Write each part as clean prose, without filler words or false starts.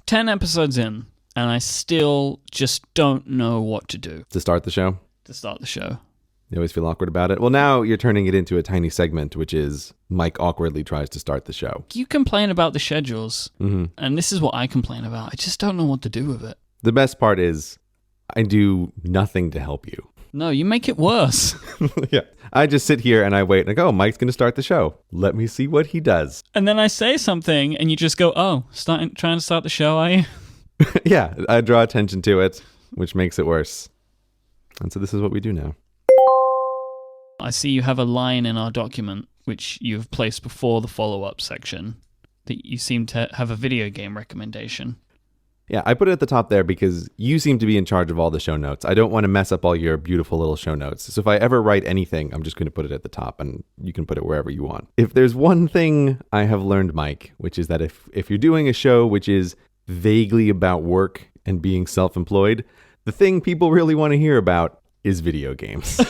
10 episodes in, and I still just don't know what to do. To start the show? To start the show. You always feel awkward about it? Well, now you're turning it into a tiny segment, which is Myke awkwardly tries to start the show. You complain about the schedules, and this is what I complain about. I just don't know what to do with it. The best part is I do nothing to help you. No, you make it worse. Yeah. I just sit here and I wait and I go, Mike's going to start the show. Let me see what he does. And then I say something and you just go, oh, trying to start the show, are you? Yeah, I draw attention to it, which makes it worse. And so this is what we do now. I see you have a line in our document, which you've placed before the follow-up section, that you seem to have a video game recommendation. Yeah, I put it at the top there because you seem to be in charge of all the show notes. I don't want to mess up all your beautiful little show notes. So if I ever write anything, I'm just going to put it at the top and you can put it wherever you want. If there's one thing I have learned, Myke, which is that if you're doing a show which is vaguely about work and being self-employed, the thing people really want to hear about is video games.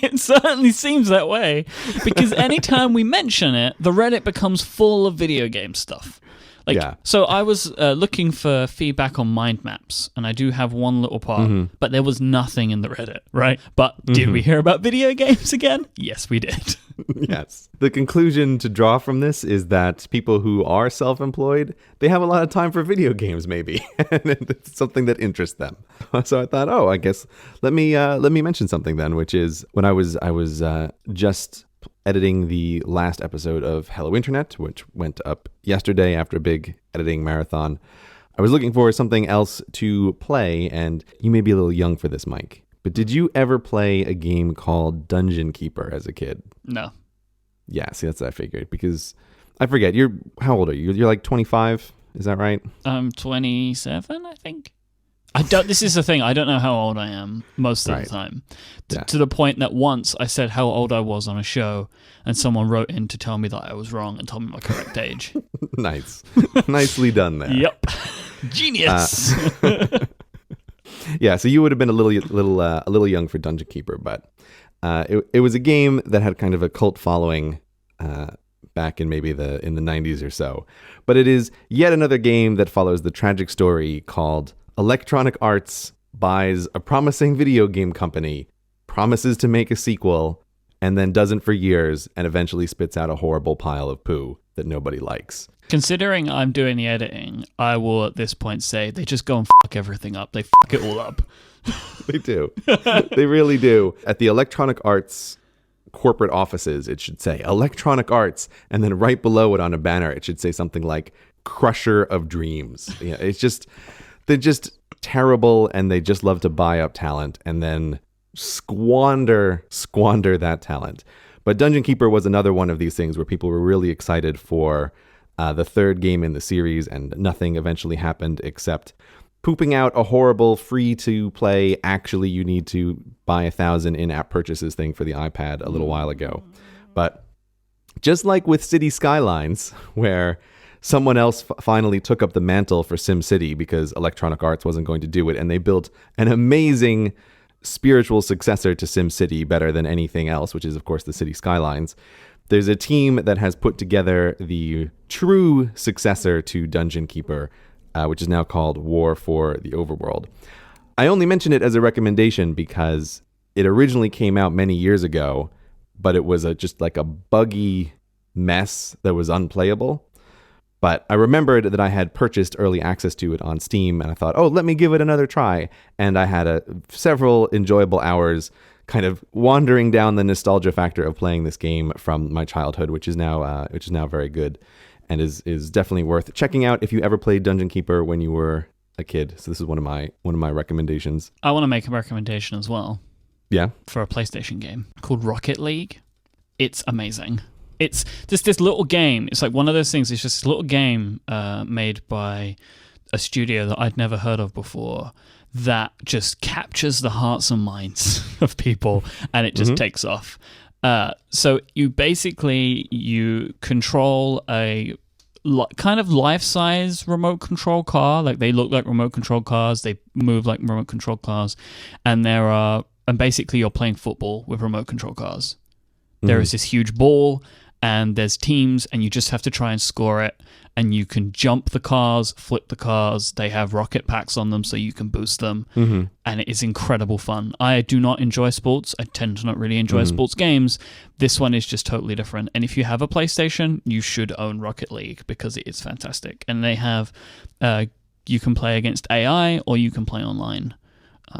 It certainly seems that way, because anytime we mention it, the Reddit becomes full of video game stuff. So I was looking for feedback on mind maps, and I do have one little part, but there was nothing in the Reddit, right? But did we hear about video games again? Yes, we did. Yes. The conclusion to draw from this is that people who are self-employed, they have a lot of time for video games, maybe, and it's something that interests them. So I thought, I guess let me mention something then, which is when I was just editing the last episode of Hello Internet, which went up yesterday after a big editing marathon. I was looking for something else to play, and you may be a little young for this, Myke, but did you ever play a game called Dungeon Keeper as a kid? No. Yeah, see, that's what I figured, because I forget, how old are you? You're like 25, is that right? I'm 27, I think. This is the thing, I don't know how old I am most of the time. To the point that once I said how old I was on a show, and someone wrote in to tell me that I was wrong and told me my correct age. Nice. Nicely done there. Yep. Genius. Yeah, so you would have been a little young for Dungeon Keeper, but it was a game that had kind of a cult following back in maybe in the 90s or so. But it is yet another game that follows the tragic story called Electronic Arts buys a promising video game company, promises to make a sequel, and then doesn't for years, and eventually spits out a horrible pile of poo that nobody likes. Considering I'm doing the editing, I will at this point say they just go and fuck everything up. They fuck it all up. They do. They really do. At the Electronic Arts corporate offices, it should say Electronic Arts, and then right below it on a banner, it should say something like Crusher of Dreams. Yeah, they're just terrible, and they just love to buy up talent and then squander that talent. But Dungeon Keeper was another one of these things where people were really excited for the third game in the series, and nothing eventually happened except pooping out a horrible free-to-play, actually you need to buy 1,000 in-app purchases thing for the iPad a little while ago. But just like with City Skylines, where someone else finally took up the mantle for SimCity because Electronic Arts wasn't going to do it, and they built an amazing spiritual successor to SimCity, better than anything else, which is, of course, the City Skylines. There's a team that has put together the true successor to Dungeon Keeper, which is now called War for the Overworld. I only mention it as a recommendation because it originally came out many years ago, but it was just like a buggy mess that was unplayable. But I remembered that I had purchased early access to it on Steam, and I thought, let me give it another try. And I had several enjoyable hours kind of wandering down the nostalgia factor of playing this game from my childhood, which is now very good, and is definitely worth checking out if you ever played Dungeon Keeper when you were a kid. So this is one of my recommendations. I want to make a recommendation as well. Yeah? For a PlayStation game called Rocket League. It's amazing. It's just this little game. It's like one of those things. It's just a little game made by a studio that I'd never heard of before that just captures the hearts and minds of people, and it just takes off. So you control a kind of life-size remote control car. Like they look like remote control cars. They move like remote control cars. And basically you're playing football with remote control cars. There is this huge ball, and there's teams, and you just have to try and score it. And you can jump the cars, flip the cars. They have rocket packs on them so you can boost them. Mm-hmm. And it is incredible fun. I do not enjoy sports. I tend to not really enjoy sports games. This one is just totally different. And if you have a PlayStation, you should own Rocket League because it is fantastic. And they have, you can play against AI or you can play online.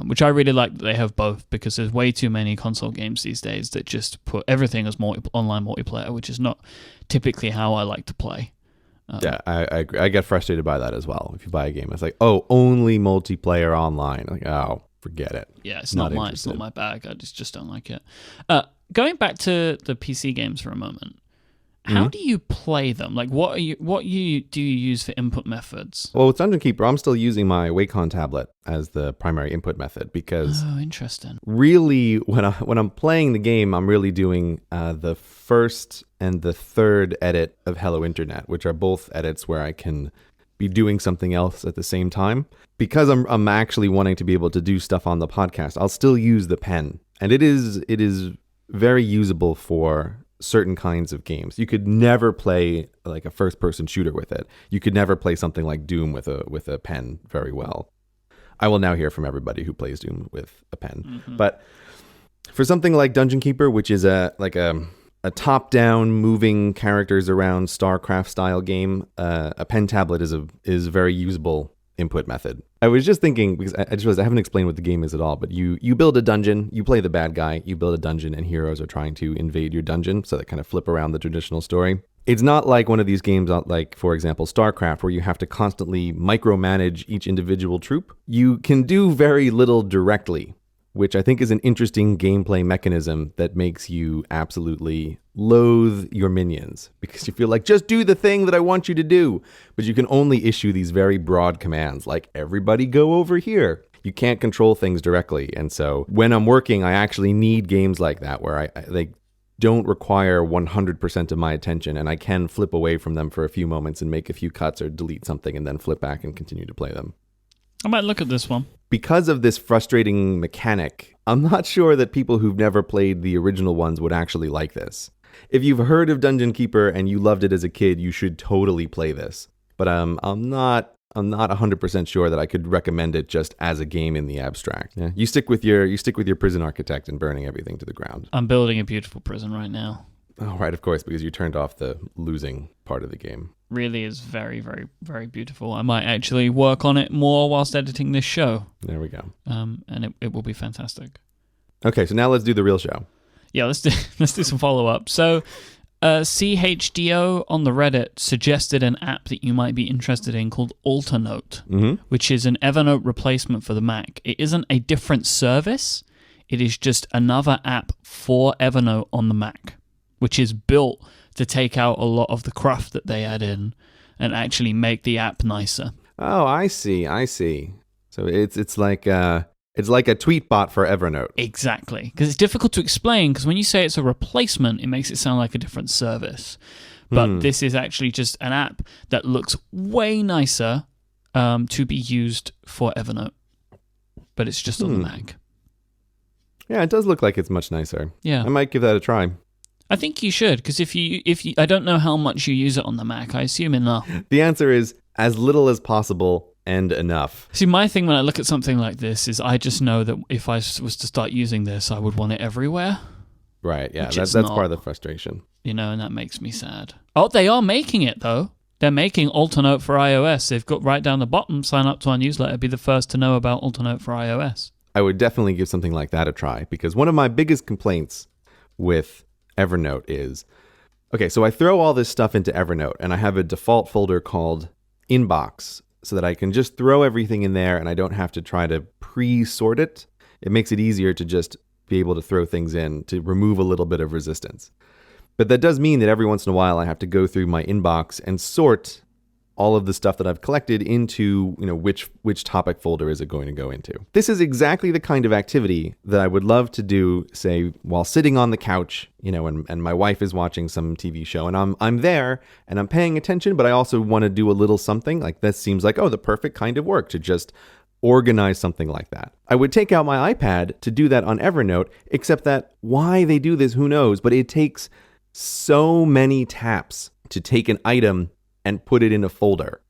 Which I really like that they have both, because there's way too many console games these days that just put everything as online multiplayer, which is not typically how I like to play. Yeah, I get frustrated by that as well. If you buy a game, it's like, oh, only multiplayer online. Like, oh, forget it. Yeah, it's not my bag. I just don't like it. Going back to the PC games for a moment, how do you play them? Like, what do you use for input methods? Well, with Dungeon Keeper, I'm still using my Wacom tablet as the primary input method because interesting. Really, when I'm playing the game, I'm really doing the first and the third edit of Hello Internet, which are both edits where I can be doing something else at the same time. Because I'm actually wanting to be able to do stuff on the podcast, I'll still use the pen, and it is very usable for certain kinds of games. You could never play like a first-person shooter with it. You could never play something like Doom with a pen very well. I will now hear from everybody who plays Doom with a pen. But for something like Dungeon Keeper, which is a top-down, moving characters around StarCraft style game, a pen tablet is a very usable input method. I was just thinking, because I just realized I haven't explained what the game is at all, but you build a dungeon, you play the bad guy, you build a dungeon, and heroes are trying to invade your dungeon, so they kind of flip around the traditional story. It's not like one of these games like, for example, StarCraft, where you have to constantly micromanage each individual troop. You can do very little directly, which I think is an interesting gameplay mechanism that makes you absolutely loathe your minions, because you feel like, just do the thing that I want you to do. But you can only issue these very broad commands, like, everybody go over here. You can't control things directly. And so when I'm working, I actually need games like that, where they don't require 100% of my attention, and I can flip away from them for a few moments and make a few cuts or delete something and then flip back and continue to play them. I might look at this one. Because of this frustrating mechanic, I'm not sure that people who've never played the original ones would actually like this. If you've heard of Dungeon Keeper and you loved it as a kid, you should totally play this. But I'm not 100% sure that I could recommend it just as a game in the abstract. Yeah, you stick with your prison architect and burning everything to the ground. I'm building a beautiful prison right now. Oh, right, of course, because you turned off the losing part of the game. Really is very, very, very beautiful. I might actually work on it more whilst editing this show. There we go. And it will be fantastic. Okay, so now let's do the real show. Yeah, let's do some follow-up. So, CHDO on the Reddit suggested an app that you might be interested in called Alternote, which is an Evernote replacement for the Mac. It isn't a different service. It is just another app for Evernote on the Mac, which is built to take out a lot of the cruft that they add in and actually make the app nicer. Oh, I see. So it's like a tweet bot for Evernote. Exactly, because it's difficult to explain, because when you say it's a replacement, it makes it sound like a different service. But this is actually just an app that looks way nicer to be used for Evernote. But it's just on the Mac. Yeah, it does look like it's much nicer. Yeah. I might give that a try. I think you should, because if you, I don't know how much you use it on the Mac. I assume enough. The answer is as little as possible and enough. See, my thing when I look at something like this is I just know that if I was to start using this, I would want it everywhere. Right, yeah, that's part of the frustration. You know, and that makes me sad. Oh, they are making it, though. They're making Alternote for iOS. They've got right down the bottom, sign up to our newsletter, be the first to know about Alternote for iOS. I would definitely give something like that a try, because one of my biggest complaints with Evernote is, okay, so I throw all this stuff into Evernote, and I have a default folder called Inbox, so that I can just throw everything in there and I don't have to try to pre-sort it. It makes it easier to just be able to throw things in to remove a little bit of resistance. But that does mean that every once in a while I have to go through my inbox and sort all of the stuff that I've collected into, which topic folder is it going to go into. This is exactly the kind of activity that I would love to do, say, while sitting on the couch, and my wife is watching some TV show, and I'm there and I'm paying attention, but I also want to do a little something. Like, this seems like, the perfect kind of work to just organize something like that. I would take out my iPad to do that on Evernote, except that why they do this, who knows, but it takes so many taps to take an item and put it in a folder.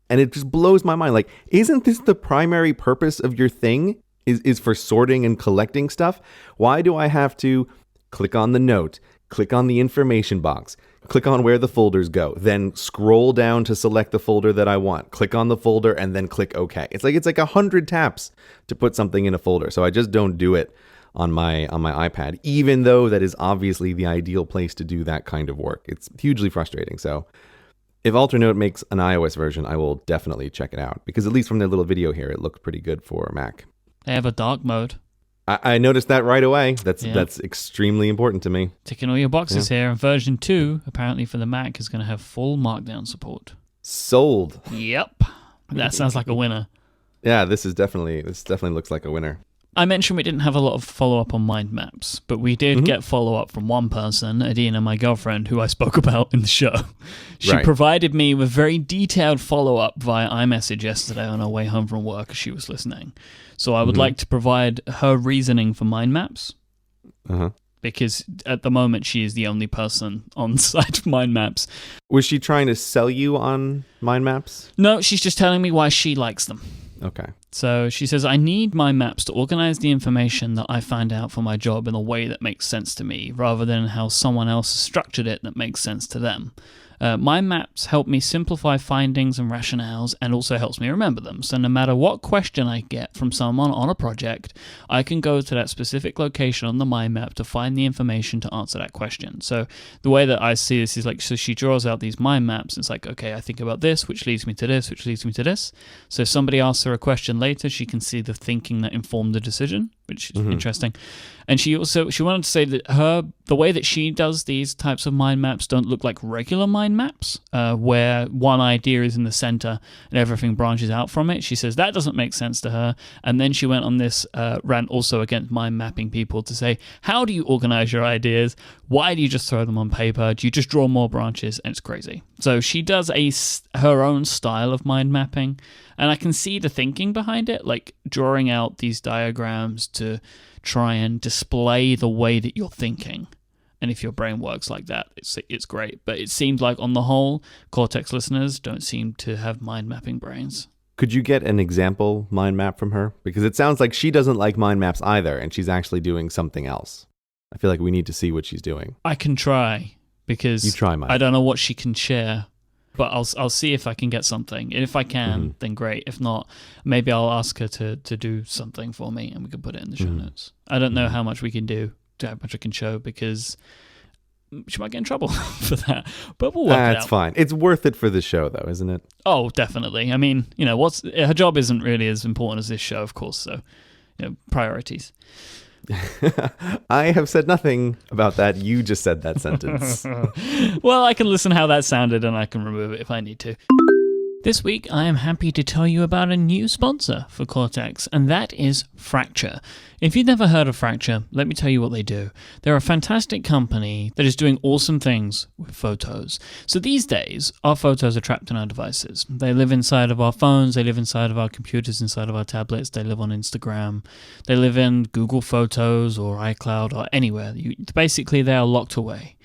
And it just blows my mind. Like, isn't this the primary purpose of your thing? Is for sorting and collecting stuff? Why do I have to click on the note, click on the information box, click on where the folders go, then scroll down to select the folder that I want, click on the folder, and then click OK? It's like 100 taps to put something in a folder. So I just don't do it on my iPad, even though that is obviously the ideal place to do that kind of work. It's hugely frustrating. So if Alternote makes an iOS version, I will definitely check it out, because at least from their little video here, it looked pretty good for Mac. They have a dark mode. I noticed that right away. That's extremely important to me. Ticking all your boxes here. And version 2, apparently for the Mac, is going to have full Markdown support. Sold. Yep. That sounds like a winner. Yeah, this definitely looks like a winner. I mentioned we didn't have a lot of follow-up on mind maps, but we did get follow-up from one person, Adina, my girlfriend, who I spoke about in the show. She provided me with very detailed follow-up via iMessage yesterday on her way home from work as she was listening. So I would like to provide her reasoning for mind maps, because at the moment she is the only person on site for mind maps. Was she trying to sell you on mind maps? No, she's just telling me why she likes them. Okay. So she says, I need mind maps to organize the information that I find out for my job in a way that makes sense to me, rather than how someone else has structured it that makes sense to them. Mind maps help me simplify findings and rationales, and also helps me remember them. So no matter what question I get from someone on a project, I can go to that specific location on the mind map to find the information to answer that question. So the way that I see this is like, so she draws out these mind maps. It's like, okay, I think about this, which leads me to this, which leads me to this. So if somebody asks her a question later, she can see the thinking that informed the decision, which is interesting. And she wanted to say that the way that she does these types of mind maps don't look like regular mind maps, where one idea is in the center and everything branches out from it. She says that doesn't make sense to her. And then she went on this rant also against mind mapping people to say, how do you organize your ideas? Why do you just throw them on paper? Do you just draw more branches? And it's crazy. So she does her own style of mind mapping. And I can see the thinking behind it, like drawing out these diagrams to try and display the way that you're thinking. And if your brain works like that, it's great. But it seems like on the whole, Cortex listeners don't seem to have mind mapping brains. Could you get an example mind map from her? Because it sounds like she doesn't like mind maps either, and she's actually doing something else. I feel like we need to see what she's doing. I can try, because you try, Mike. I don't know what she can share. But I'll see if I can get something. And if I can, then great. If not, maybe I'll ask her to do something for me, and we can put it in the show notes. I don't know how much we can do, how much I can show, because she might get in trouble for that. But we'll work it out. That's fine. It's worth it for the show, though, isn't it? Oh, definitely. I mean, her job isn't really as important as this show, of course. So, priorities. I have said nothing about that. You just said that sentence. Well, I can listen how that sounded, and I can remove it if I need to. This week, I am happy to tell you about a new sponsor for Cortex, and that is Fracture. If you've never heard of Fracture, let me tell you what they do. They're a fantastic company that is doing awesome things with photos. So these days, our photos are trapped in our devices. They live inside of our phones, they live inside of our computers, inside of our tablets, they live on Instagram, they live in Google Photos or iCloud or anywhere. Basically, they are locked away.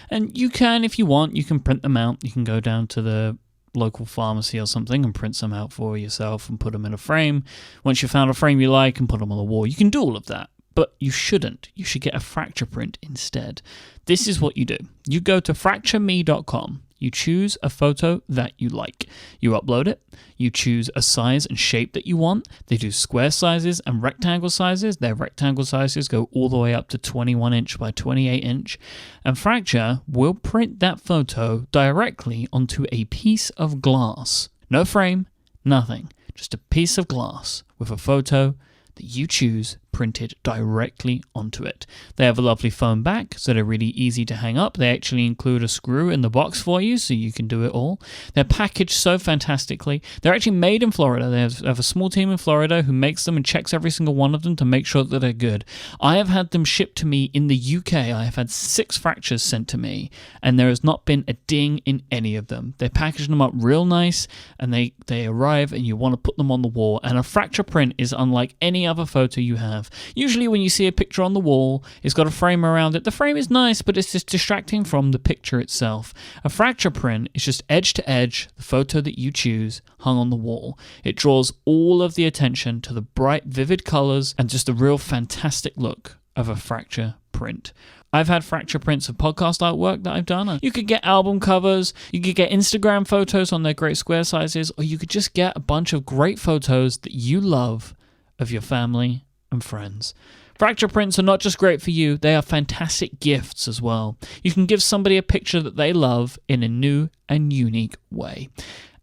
And you can, if you want, you can print them out. You can go down to the local pharmacy or something and print some out for yourself and put them in a frame. Once you've found a frame you like, and put them on the wall. You can do all of that, but you shouldn't. You should get a fracture print instead. This is what you do. You go to fractureme.com. You choose a photo that you like. You upload it. You choose a size and shape that you want. They do square sizes and rectangle sizes. Their rectangle sizes go all the way up to 21 inch by 28 inch. And Fracture will print that photo directly onto a piece of glass. No frame, nothing. Just a piece of glass with a photo that you choose printed directly onto it. They have a lovely foam back, so they're really easy to hang up. They actually include a screw in the box for you, so you can do it all. They're packaged so fantastically. They're actually made in Florida. They have a small team in Florida who makes them and checks every single one of them to make sure that they're good. I have had them shipped to me in the UK. I have had 6 fractures sent to me, and there has not been a ding in any of them. They package them up real nice, and they arrive, and you want to put them on the wall. And a fracture print is unlike any other photo you have. have. Usually when you see a picture on the wall, it's got a frame around it. The frame is nice, but it's just distracting from the picture itself. A fracture print is just edge to edge, the photo that you choose, hung on the wall. It draws all of the attention to the bright, vivid colors and just the real fantastic look of a fracture print. I've had fracture prints of podcast artwork that I've done. You could get album covers, you could get Instagram photos on their great square sizes, or you could just get a bunch of great photos that you love of your family and friends. Fracture prints are not just great for you, they are fantastic gifts as well. You can give somebody a picture that they love in a new and unique way.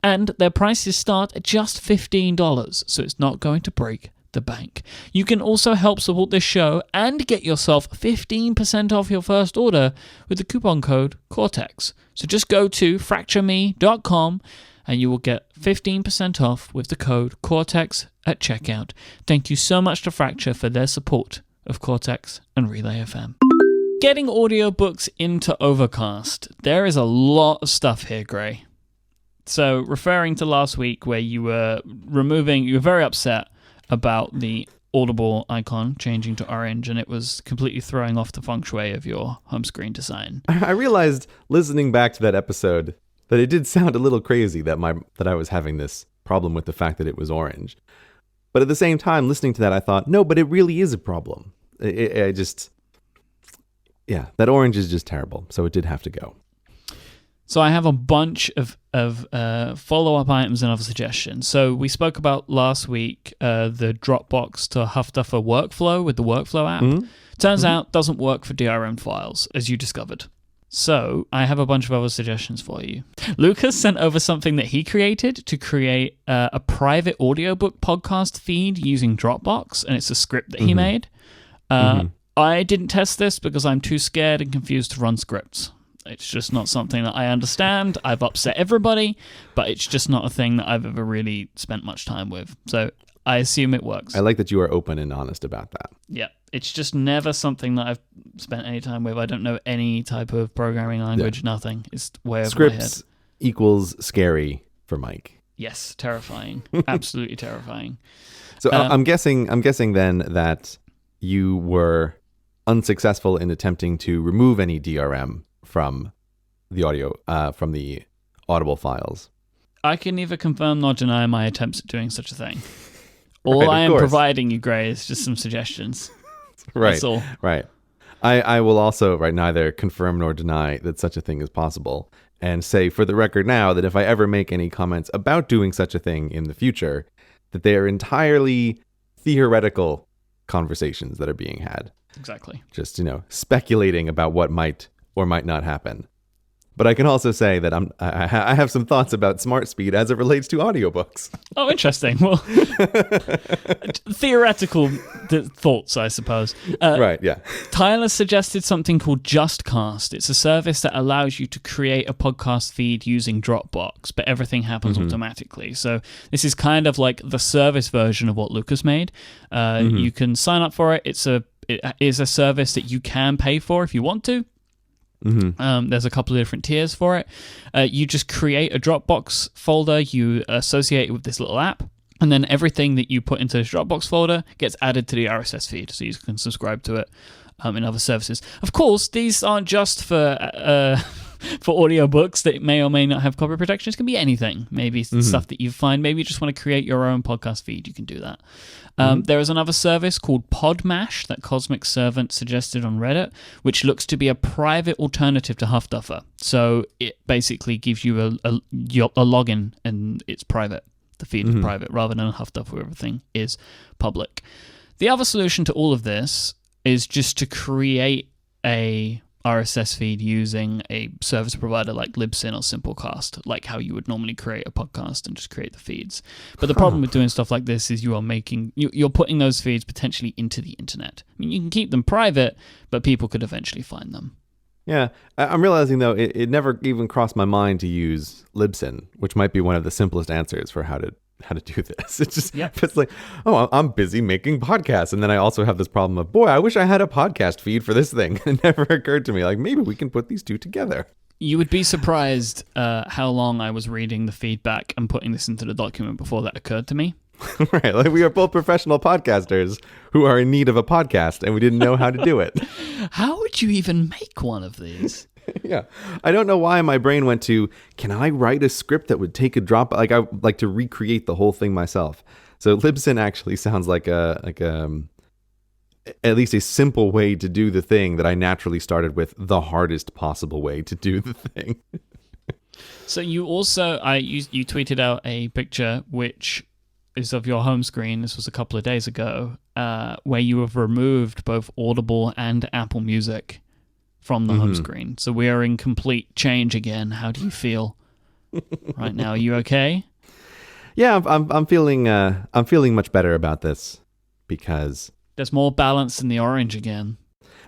And their prices start at just $15, so it's not going to break the bank. You can also help support this show and get yourself 15% off your first order with the coupon code Cortex. So just go to fractureme.com and you will get 15% off with the code Cortex at checkout. Thank you so much to Fracture for their support of Cortex and Relay FM. Getting audiobooks into Overcast. There is a lot of stuff here, Grey. So referring to last week where you were very upset about the Audible icon changing to orange, and it was completely throwing off the feng shui of your home screen design. I realized listening back to that episode that it did sound a little crazy that I was having this problem with the fact that it was orange. But at the same time, listening to that, I thought, no, but it really is a problem. That orange is just terrible. So it did have to go. So I have a bunch of follow-up items and other suggestions. So we spoke about last week the Dropbox to Huffduffer workflow with the workflow app. Mm-hmm. Turns out doesn't work for DRM files, as you discovered. So I have a bunch of other suggestions for you. Lucas sent over something that he created to create a private audiobook podcast feed using Dropbox, and it's a script that he made. I didn't test this because I'm too scared and confused to run scripts. It's just not something that I understand. I've upset everybody, but it's just not a thing that I've ever really spent much time with. So I assume it works. I like that you are open and honest about that. Yeah. It's just never something that I've spent any time with. I don't know any type of programming language, nothing. It's way over my head. Scripts equals scary for Mike. Yes, terrifying. Absolutely terrifying. So I'm guessing then that you were unsuccessful in attempting to remove any DRM from the from the Audible files. I can neither confirm nor deny my attempts at doing such a thing. All I am providing you, Grey, is just some suggestions. Right. That's all. Right. I will also neither confirm nor deny that such a thing is possible, and say for the record now that if I ever make any comments about doing such a thing in the future, that they are entirely theoretical conversations that are being had. Exactly. Just, speculating about what might or might not happen. But I can also say that I have some thoughts about smart speed as it relates to audiobooks. Oh, interesting. Well, theoretical thoughts, I suppose. Right, yeah. Tyler suggested something called JustCast. It's a service that allows you to create a podcast feed using Dropbox, but everything happens automatically. So this is kind of like the service version of what Lucas made. You can sign up for it. It is a service that you can pay for if you want to. There's a couple of different tiers for it. You just create a Dropbox folder, you associate it with this little app, and then everything that you put into this Dropbox folder gets added to the RSS feed, so you can subscribe to it in other services. Of course, these aren't just for audiobooks that may or may not have copyright protection. It can be anything. Maybe stuff that you find. Maybe you just want to create your own podcast feed. You can do that. There is another service called Podmash that Cosmic Servant suggested on Reddit, which looks to be a private alternative to Huffduffer. So it basically gives you a login and it's private. The feed is private rather than Huffduffer where everything is public. The other solution to all of this is just to create a RSS feed using a service provider like Libsyn or Simplecast, like how you would normally create a podcast and just create the feeds. But the problem with doing stuff like this is you're putting those feeds potentially into the internet. I mean, you can keep them private, but people could eventually find them. Yeah, I'm realizing though it never even crossed my mind to use Libsyn, which might be one of the simplest answers for how to do this. It's just, It's like, oh, I'm busy making podcasts. And then I also have this problem of, boy, I wish I had a podcast feed for this thing. It never occurred to me, like, maybe we can put these two together. You would be surprised how long I was reading the feedback and putting this into the document before that occurred to me. Right. Like we are both professional podcasters who are in need of a podcast and we didn't know how to do it. How would you even make one of these? Yeah. I don't know why my brain went to, can I write a script that would take a drop? Like I would like to recreate the whole thing myself. So Libsyn actually sounds like at least a simple way to do the thing that I naturally started with the hardest possible way to do the thing. So you also, you tweeted out a picture which is of your home screen. This was a couple of days ago, where you have removed both Audible and Apple Music from the home screen. So we are in complete change again. How do you feel right now? Are you okay? Yeah, I'm feeling much better about this because there's more balance in the orange again.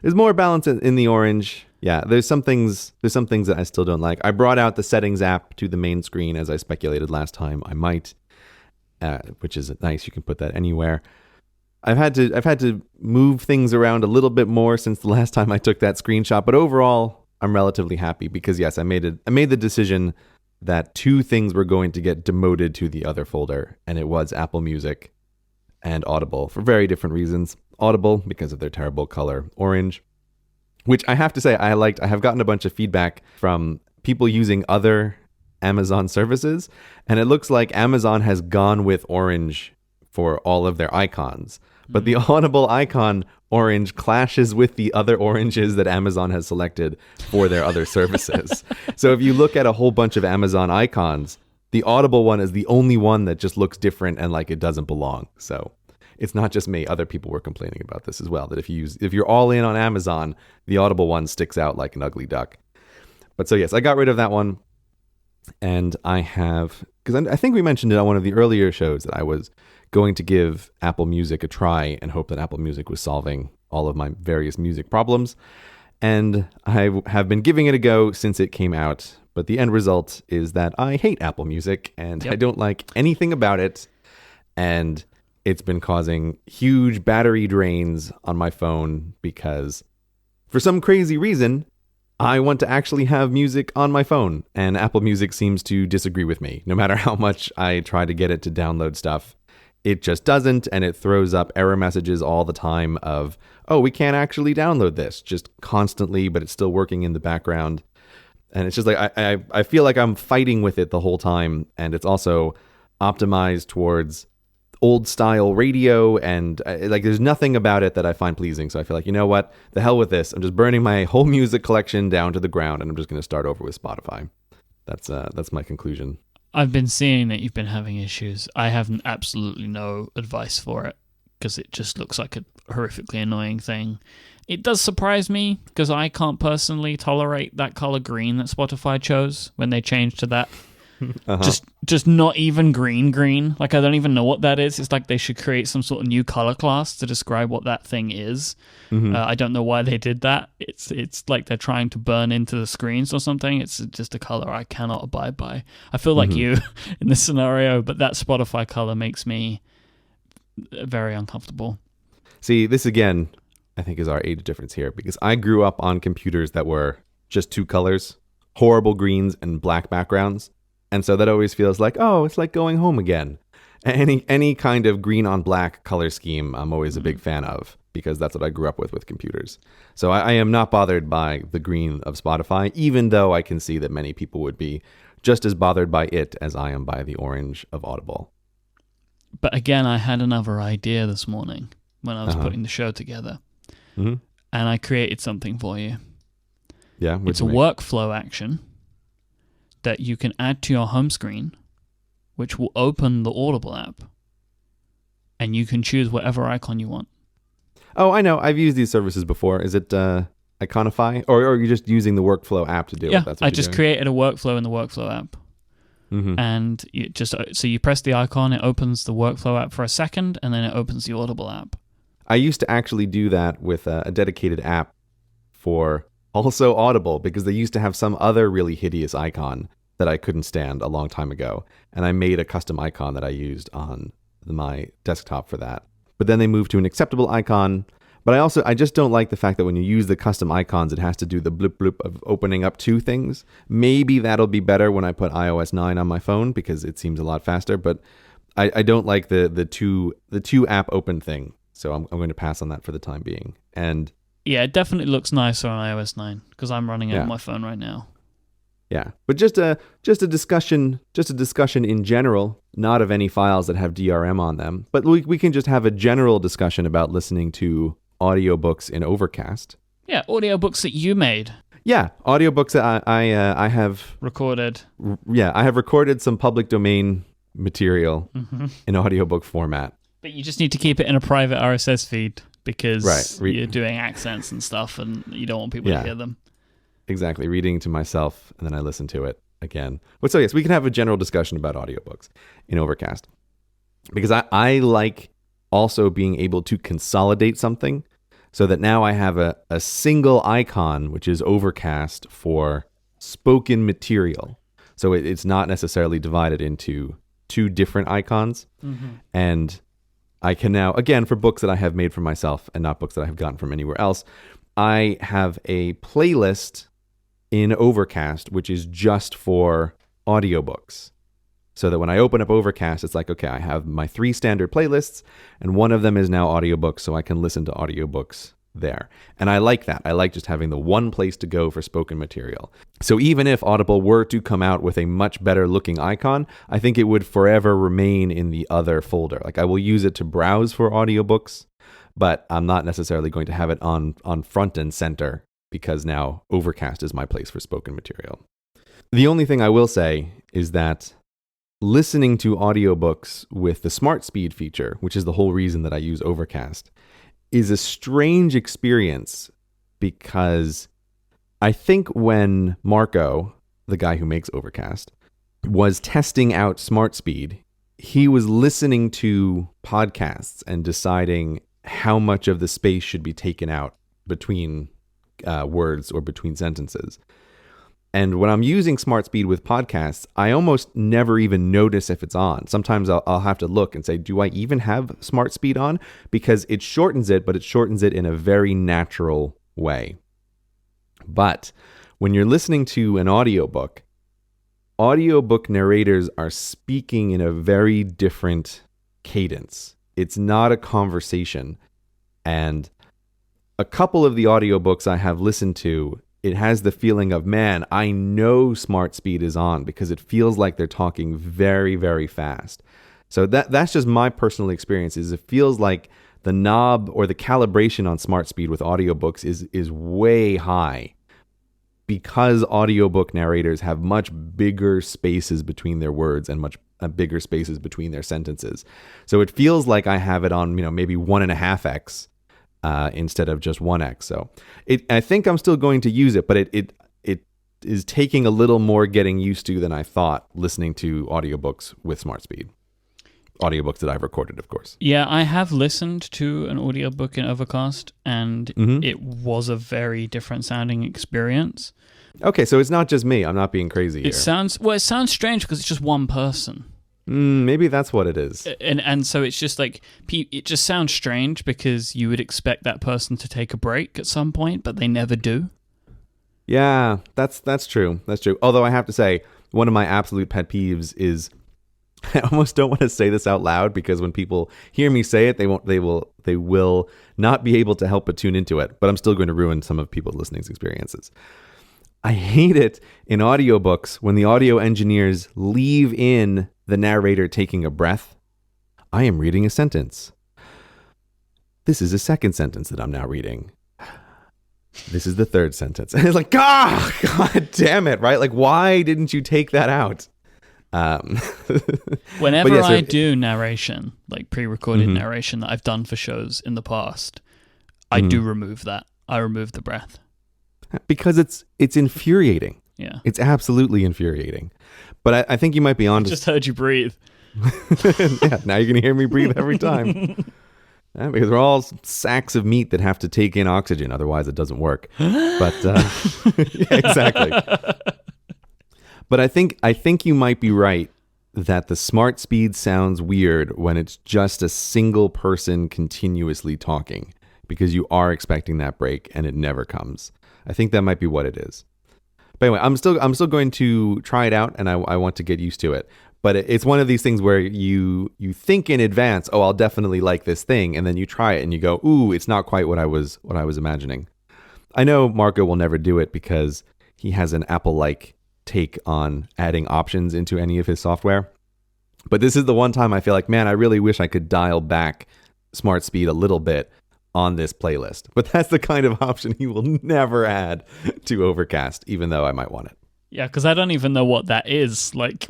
There's more balance in the orange. Yeah, there's some things that I still don't like. I brought out the settings app to the main screen as I speculated last time I might, which is nice. You can put that anywhere. I've had to move things around a little bit more since the last time I took that screenshot, but overall I'm relatively happy because yes, I made the decision that two things were going to get demoted to the other folder, and it was Apple Music and Audible for very different reasons. Audible because of their terrible color orange, which I have to say I liked. I have gotten a bunch of feedback from people using other Amazon services, and it looks like Amazon has gone with orange for all of their icons. But the Audible icon orange clashes with the other oranges that Amazon has selected for their other services. So if you look at a whole bunch of Amazon icons, the Audible one is the only one that just looks different and like it doesn't belong. So it's not just me. Other people were complaining about this as well, that if you're all in on Amazon, the Audible one sticks out like an ugly duck. But so yes, I got rid of that one. And I have, because I think we mentioned it on one of the earlier shows that I was going to give Apple Music a try and hope that Apple Music was solving all of my various music problems. And I have been giving it a go since it came out. But the end result is that I hate Apple Music and I don't like anything about it. And it's been causing huge battery drains on my phone because for some crazy reason, I want to actually have music on my phone, and Apple Music seems to disagree with me. No matter how much I try to get it to download stuff, it just doesn't, and it throws up error messages all the time of, oh, we can't actually download this, just constantly, but it's still working in the background. And it's just like, I feel like I'm fighting with it the whole time, and it's also optimized towards old style radio, and like there's nothing about it that I find pleasing. So I feel like, you know what, the hell with this. I'm just burning my whole music collection down to the ground, and I'm just going to start over with Spotify. That's my conclusion. I've been seeing that you've been having issues. I have absolutely no advice for it because it just looks like a horrifically annoying thing. It does surprise me because I can't personally tolerate that color green that Spotify chose when they changed to that. Just not even green. Like, I don't even know what that is. It's like they should create some sort of new color class to describe what that thing is. I don't know why they did that. It's like they're trying to burn into the screens or something. It's just a color I cannot abide by. I feel like you in this scenario, but that Spotify color makes me very uncomfortable. See, this again, I think is our age difference here, because I grew up on computers that were just two colors, horrible greens and black backgrounds. And so that always feels like, oh, it's like going home again. Any kind of green on black color scheme, I'm always a big fan of, because that's what I grew up with computers. So I am not bothered by the green of Spotify, even though I can see that many people would be just as bothered by it as I am by the orange of Audible. But again, I had another idea this morning when I was putting the show together. And I created something for you. Yeah, it's a workflow action that you can add to your home screen, which will open the Audible app, and you can choose whatever icon you want. Oh, I know. I've used these services before. Is it Iconify? Or are you just using the workflow app to do it? Yeah, I just created a workflow in the workflow app. And so you press the icon, it opens the workflow app for a second, and then it opens the Audible app. I used to actually do that with a dedicated app for also Audible, because they used to have some other really hideous icon that I couldn't stand a long time ago. And I made a custom icon that I used on my desktop for that. But then they moved to an acceptable icon. But I just don't like the fact that when you use the custom icons, it has to do the bloop bloop of opening up two things. Maybe that'll be better when I put iOS 9 on my phone, because it seems a lot faster. But I don't like the two app open thing. So I'm going to pass on that for the time being. And yeah, it definitely looks nicer on iOS 9 because I'm running it Yeah. on my phone right now. yeah, but just a discussion in general, not of any files that have DRM on them, but we can just have a general discussion about listening to audiobooks in Overcast. Yeah, audiobooks that you made, Yeah, audiobooks that I have. recorded. Yeah, I have recorded some public domain material in audiobook format. But you just need to keep it in a private RSS feed because Right. you're doing accents and stuff and you don't want people Yeah. to hear them. Exactly, reading to myself, and then I listen to it again. But so yes, we can have a general discussion about audiobooks in Overcast. Because I like also being able to consolidate something so that now I have a single icon, which is Overcast for spoken material. So it's not necessarily divided into two different icons. And I can now, again, for books that I have made for myself and not books that I have gotten from anywhere else, I have a playlist in Overcast, which is just for audiobooks. So that when I open up Overcast, it's like, okay, I have my 3 standard playlists, and one of them is now audiobooks, so I can listen to audiobooks there. And I like that. I like just having the one place to go for spoken material. So even if Audible were to come out with a much better looking icon, I think it would forever remain in the other folder. Like I will use it to browse for audiobooks, but I'm not necessarily going to have it on front and center because now Overcast is my place for spoken material. The only thing I will say is that listening to audiobooks with the Smart Speed feature, which is the whole reason that I use Overcast, is a strange experience because I think when Marco, the guy who makes Overcast, was testing out Smart Speed, he was listening to podcasts and deciding how much of the space should be taken out between words or between sentences. And when I'm using Smart Speed with podcasts, I almost never even notice if it's on. Sometimes I'll have to look and say, do I even have Smart Speed on? Because it shortens it, but it shortens it in a very natural way. But when you're listening to an audiobook narrators are speaking in a very different cadence. It's not a conversation. And a couple of the audiobooks I have listened to, it has the feeling of, man, I know Smart Speed is on because it feels like they're talking very, very fast. So that's just my personal experience. Is it feels like the knob or the calibration on Smart Speed with audiobooks is way high because audiobook narrators have much bigger spaces between their words and much bigger spaces between their sentences. So it feels like I have it on, maybe 1.5x. Instead of just 1x. So I think I'm still going to use it, but it is taking a little more getting used to than I thought listening to audiobooks with Smart Speed. Audiobooks that I've recorded, of course. Yeah, I have listened to an audiobook in Overcast, and it was a very different sounding experience. Okay, so it's not just me. I'm not being crazy here. It sounds strange because it's just one person. Maybe that's what it is. And so it's just like, it just sounds strange because you would expect that person to take a break at some point, but they never do. Yeah, that's true. That's true. Although I have to say, one of my absolute pet peeves is, I almost don't want to say this out loud because when people hear me say it, they will not be able to help but tune into it. But I'm still going to ruin some of people's listening experiences. I hate it in audiobooks when the audio engineers leave in the narrator taking a breath. I am reading a sentence. This is a second sentence that I'm now reading. This is the third sentence. And it's like, God damn it, right? Like, why didn't you take that out? Whenever I do narration, like pre-recorded narration that I've done for shows in the past, I do remove that. I remove the breath. Because it's infuriating. Yeah. It's absolutely infuriating. But I think you might be on to... Just heard you breathe. Yeah, now you're going to hear me breathe every time. Yeah, because we're all sacks of meat that have to take in oxygen. Otherwise, it doesn't work. But yeah, exactly. But I think you might be right that the Smart Speed sounds weird when it's just a single person continuously talking because you are expecting that break and it never comes. I think that might be what it is. But anyway, I'm still going to try it out and I want to get used to it. But it's one of these things where you think in advance, oh, I'll definitely like this thing, and then you try it and you go, ooh, it's not quite what I was imagining. I know Marco will never do it because he has an Apple-like take on adding options into any of his software. But this is the one time I feel like, man, I really wish I could dial back Smart Speed a little bit on this playlist. But that's the kind of option he will never add to Overcast, even though I might want it. Yeah, because I don't even know what that is. Like,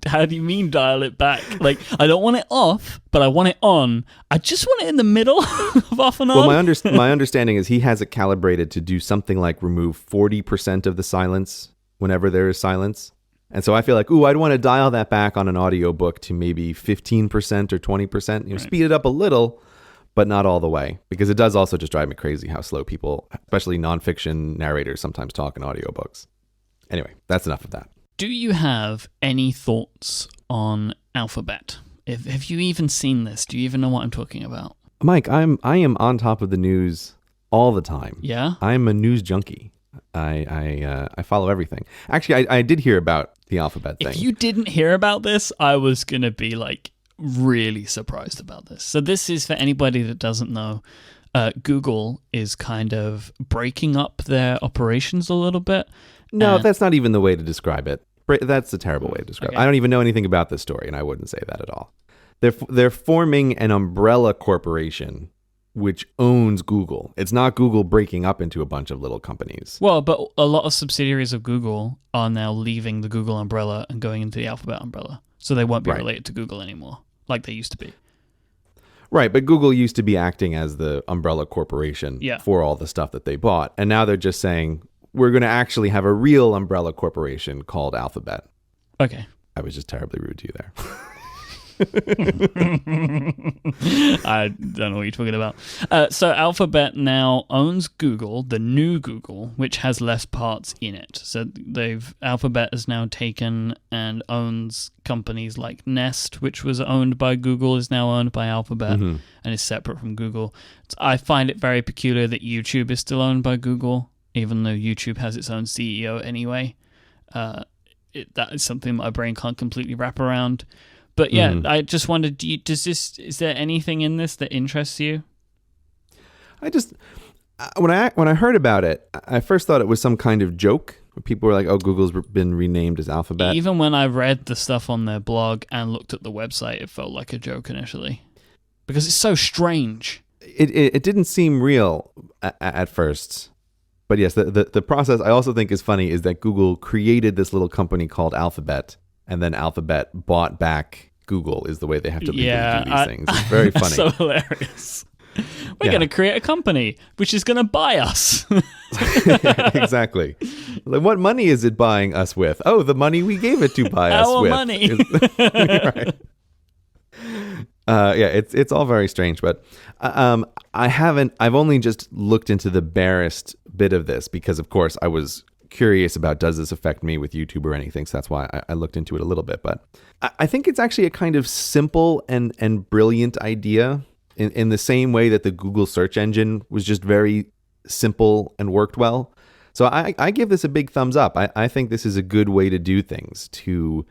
how do you mean dial it back? Like, I don't want it off, but I want it on. I just want it in the middle of off and on. Well, my understanding is he has it calibrated to do something like remove 40% of the silence whenever there is silence. And so I feel like, ooh, I'd want to dial that back on an audiobook to maybe 15% or 20%. Right. Speed it up a little, but not all the way. Because it does also just drive me crazy how slow people, especially nonfiction narrators, sometimes talk in audiobooks. Anyway, that's enough of that. Do you have any thoughts on Alphabet? Have you even seen this? Do you even know what I'm talking about? Mike, I am on top of the news all the time. Yeah? I'm a news junkie. I follow everything. Actually, I did hear about the Alphabet thing. If you didn't hear about this, I was going to be like really surprised about this. So this is for anybody that doesn't know. Google is kind of breaking up their operations a little bit. No, that's not even the way to describe it. That's a terrible way to describe it. I don't even know anything about this story, and I wouldn't say that at all. They're forming an umbrella corporation which owns Google. It's not Google breaking up into a bunch of little companies. Well, but a lot of subsidiaries of Google are now leaving the Google umbrella and going into the Alphabet umbrella. So they won't be related to Google anymore, like they used to be. Right, but Google used to be acting as the umbrella corporation for all the stuff that they bought. And now they're just saying, we're going to actually have a real umbrella corporation called Alphabet. Okay. I was just terribly rude to you there. I don't know what you're talking about. So Alphabet now owns Google, the new Google, which has less parts in it. So Alphabet has now taken and owns companies like Nest, which was owned by Google, is now owned by Alphabet and is separate from Google. I find it very peculiar that YouTube is still owned by Google, even though YouTube has its own CEO anyway. That is something my brain can't completely wrap around. But yeah, I just wondered, is there anything in this that interests you? When I heard about it, I first thought it was some kind of joke. People were like, oh, Google's been renamed as Alphabet. Even when I read the stuff on their blog and looked at the website, it felt like a joke initially. Because it's so strange. It didn't seem real at first. But yes, the process I also think is funny is that Google created this little company called Alphabet, and then Alphabet bought back Google is the way they have to legally do these things. It's very funny. So hilarious. We're going to create a company which is going to buy us. Exactly. Like, what money is it buying us with? Oh, the money we gave it to buy us with. Our money. Right. It's all very strange, but I've only just looked into the barest bit of this because, of course, I was curious about, does this affect me with YouTube or anything? So that's why I looked into it a little bit. But I think it's actually a kind of simple and brilliant idea in the same way that the Google search engine was just very simple and worked well. So I give this a big thumbs up. I think this is a good way to do things, to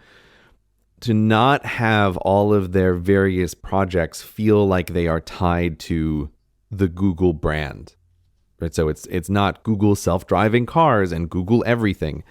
not have all of their various projects feel like they are tied to the Google brand. Right, so it's not Google self-driving cars and Google everything.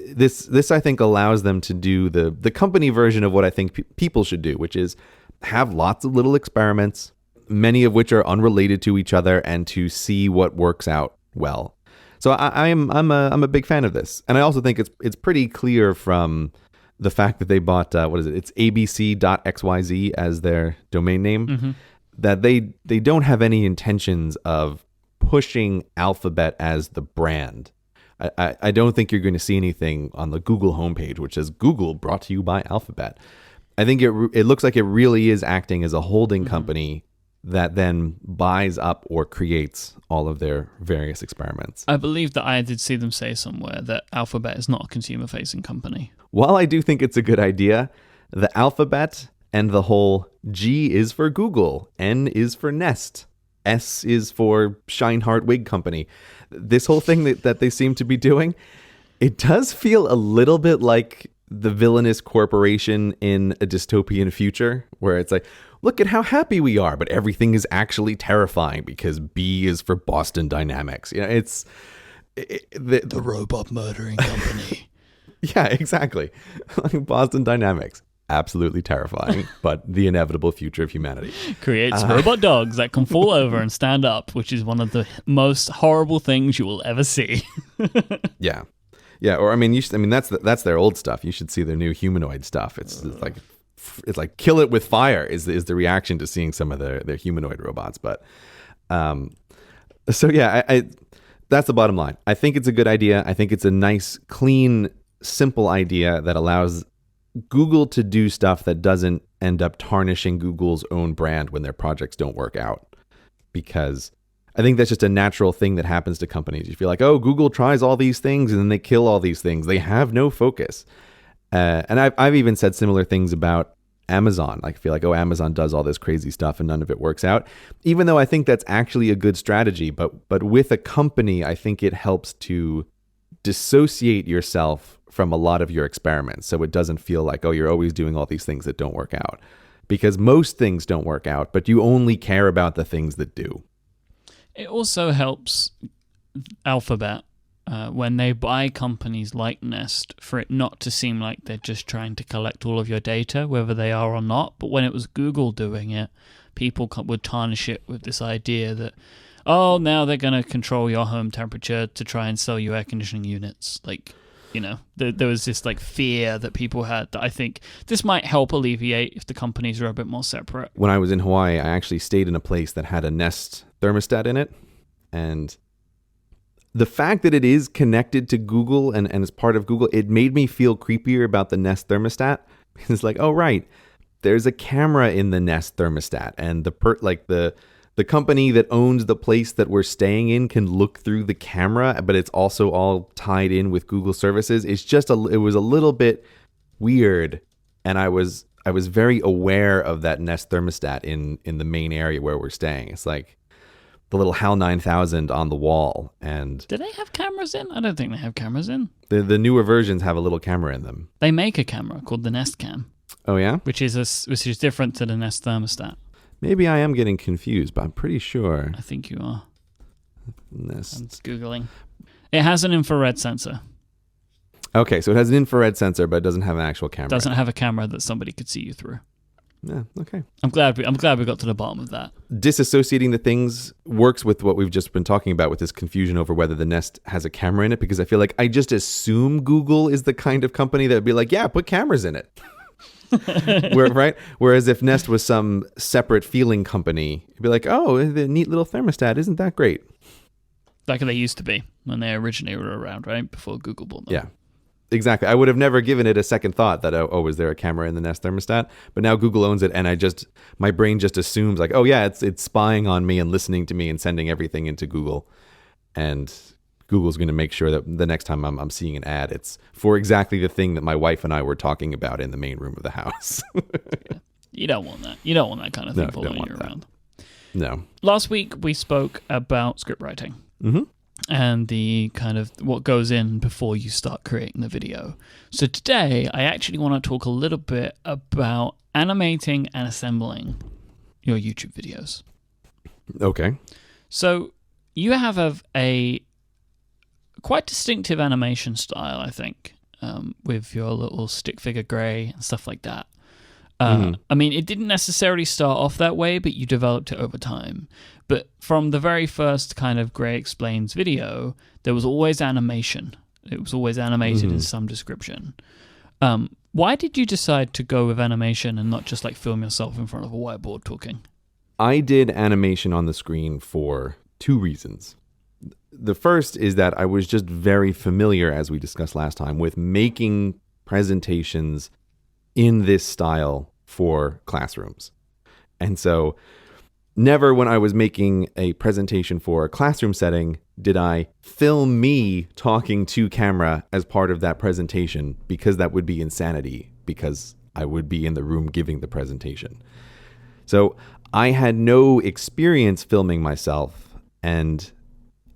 This I think allows them to do the company version of what I think people should do, which is have lots of little experiments, many of which are unrelated to each other, and to see what works out well. So I'm a big fan of this, and I also think it's pretty clear from the fact that they bought it's abc.xyz as their domain name, that they don't have any intentions of pushing Alphabet as the brand. I don't think you're going to see anything on the Google homepage which says Google brought to you by Alphabet. I think it looks like it really is acting as a holding company that then buys up or creates all of their various experiments. I believe that I did see them say somewhere that Alphabet is not a consumer-facing company. While I do think it's a good idea, the Alphabet and the whole G is for Google, N is for Nest, S is for Shineheart Wig Company. This whole thing that they seem to be doing, it does feel a little bit like the villainous corporation in a dystopian future where it's like, look at how happy we are, but everything is actually terrifying because B is for Boston Dynamics. It's the robot murdering company. Yeah, exactly. Like Boston Dynamics. Absolutely terrifying, but the inevitable future of humanity. Creates robot dogs that can fall over and stand up, which is one of the most horrible things you will ever see. Yeah. Yeah, or I mean, that's their old stuff. You should see their new humanoid stuff. It's like kill it with fire is the reaction to seeing some of their humanoid robots. But so yeah, I that's the bottom line. I think it's a good idea. I think it's a nice, clean, simple idea that allows Google to do stuff that doesn't end up tarnishing Google's own brand when their projects don't work out. Because I think that's just a natural thing that happens to companies. You feel like, oh, Google tries all these things and then they kill all these things. They have no focus. And I've even said similar things about Amazon. Like, I feel like, oh, Amazon does all this crazy stuff and none of it works out. Even though I think that's actually a good strategy. But with a company, I think it helps to dissociate yourself from a lot of your experiments. So it doesn't feel like, oh, you're always doing all these things that don't work out. Because most things don't work out, but you only care about the things that do. It also helps Alphabet when they buy companies like Nest for it not to seem like they're just trying to collect all of your data, whether they are or not. But when it was Google doing it, people would tarnish it with this idea that, oh, now they're going to control your home temperature to try and sell you air conditioning units. Like, there was this like fear that people had that I think this might help alleviate if the companies are a bit more separate. When I was in Hawaii, I actually stayed in a place that had a Nest thermostat in it. And the fact that it is connected to Google and is part of Google, it made me feel creepier about the Nest thermostat. It's like, oh, right, there's a camera in the Nest thermostat. And the company that owns the place that we're staying in can look through the camera, but it's also all tied in with Google services. It's just it was a little bit weird, and I was very aware of that Nest thermostat in the main area where we're staying. It's like the little HAL 9000 on the wall. And do they have cameras in? I don't think they have cameras in. The newer versions have a little camera in them. They make a camera called the Nest Cam. Oh yeah, which is different to the Nest thermostat. Maybe I am getting confused, but I'm pretty sure. I think you are. Nest. I'm Googling. It has an infrared sensor. Okay, so it has an infrared sensor, but it doesn't have an actual camera. Doesn't have a camera that somebody could see you through. Yeah, okay. I'm glad we got to the bottom of that. Disassociating the things works with what we've just been talking about with this confusion over whether the Nest has a camera in it, because I feel like I just assume Google is the kind of company that would be like, yeah, put cameras in it. Right? Whereas if Nest was some separate feeling company, it'd be like, oh, the neat little thermostat, isn't that great? Like they used to be when they originally were around, right? Before Google bought them. Yeah, exactly. I would have never given it a second thought that, oh, is there a camera in the Nest thermostat? But now Google owns it, and my brain just assumes like, oh yeah, it's spying on me and listening to me and sending everything into Google. And Google's going to make sure that the next time I'm seeing an ad, it's for exactly the thing that my wife and I were talking about in the main room of the house. Yeah. You don't want that. You don't want that kind of thing following you around. No. Last week we spoke about script writing and the kind of what goes in before you start creating the video. So today I actually want to talk a little bit about animating and assembling your YouTube videos. Okay. So you have a quite distinctive animation style, I think, with your little stick figure Grey and stuff like that. I mean, it didn't necessarily start off that way, but you developed it over time. But from the very first kind of Grey Explains video, there was always animation. It was always animated in some description. Why did you decide to go with animation and not just like film yourself in front of a whiteboard talking? I did animation on the screen for two reasons. The first is that I was just very familiar, as we discussed last time, with making presentations in this style for classrooms. And so never when I was making a presentation for a classroom setting did I film me talking to camera as part of that presentation, because that would be insanity, because I would be in the room giving the presentation. So I had no experience filming myself, and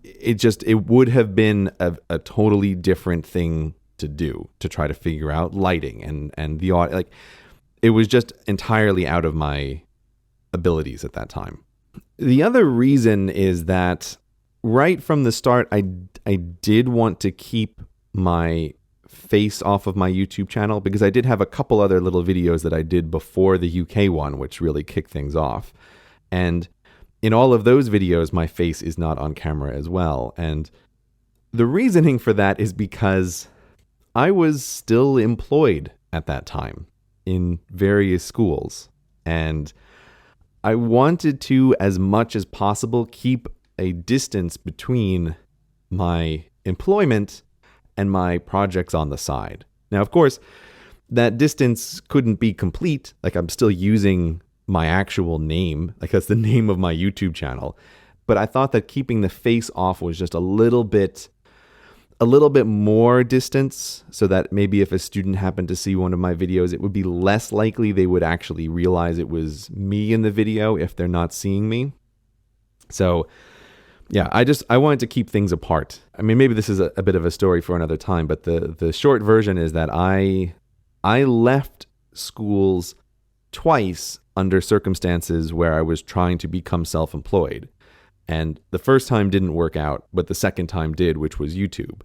it would have been a totally different thing to do to try to figure out lighting and the audio. Like, it was just entirely out of my abilities at that time. The other reason is that right from the start, I did want to keep my face off of my YouTube channel, because I did have a couple other little videos that I did before the UK one, which really kicked things off. And in all of those videos, my face is not on camera as well. And the reasoning for that is because I was still employed at that time in various schools. And I wanted to, as much as possible, keep a distance between my employment and my projects on the side. Now, of course, that distance couldn't be complete. Like, I'm still using my actual name. Like, that's the name of my YouTube channel. But I thought that keeping the face off was just a little bit more distance, so that maybe if a student happened to see one of my videos, it would be less likely they would actually realize it was me in the video if they're not seeing me. So yeah, I wanted to keep things apart. I mean, maybe this is a bit of a story for another time, but the short version is that I left schools twice under circumstances where I was trying to become self-employed. And the first time didn't work out, but the second time did, which was YouTube.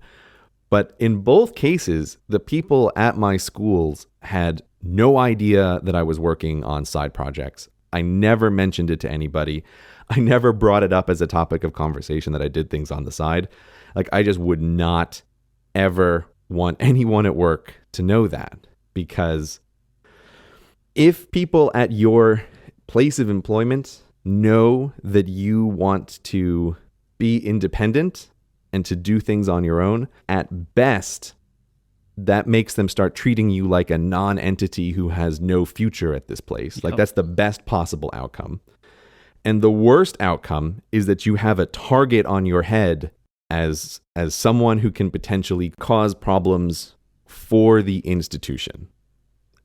But in both cases, the people at my schools had no idea that I was working on side projects. I never mentioned it to anybody. I never brought it up as a topic of conversation that I did things on the side. Like, I just would not ever want anyone at work to know that, because if people at your place of employment know that you want to be independent and to do things on your own, at best, that makes them start treating you like a non-entity who has no future at this place. Like, that's the best possible outcome. And the worst outcome is that you have a target on your head as someone who can potentially cause problems for the institution.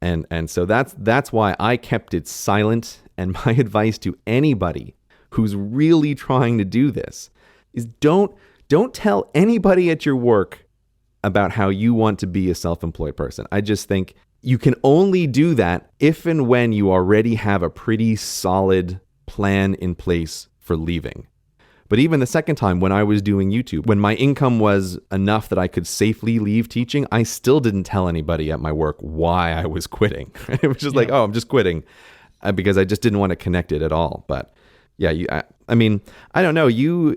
And so that's why I kept it silent. And my advice to anybody who's really trying to do this is don't tell anybody at your work about how you want to be a self-employed person. I just think you can only do that if and when you already have a pretty solid plan in place for leaving. But even the second time, when I was doing YouTube, when my income was enough that I could safely leave teaching, I still didn't tell anybody at my work why I was quitting. It was just like, oh, I'm just quitting, because I just didn't want to connect it at all. But yeah, I mean, I don't know.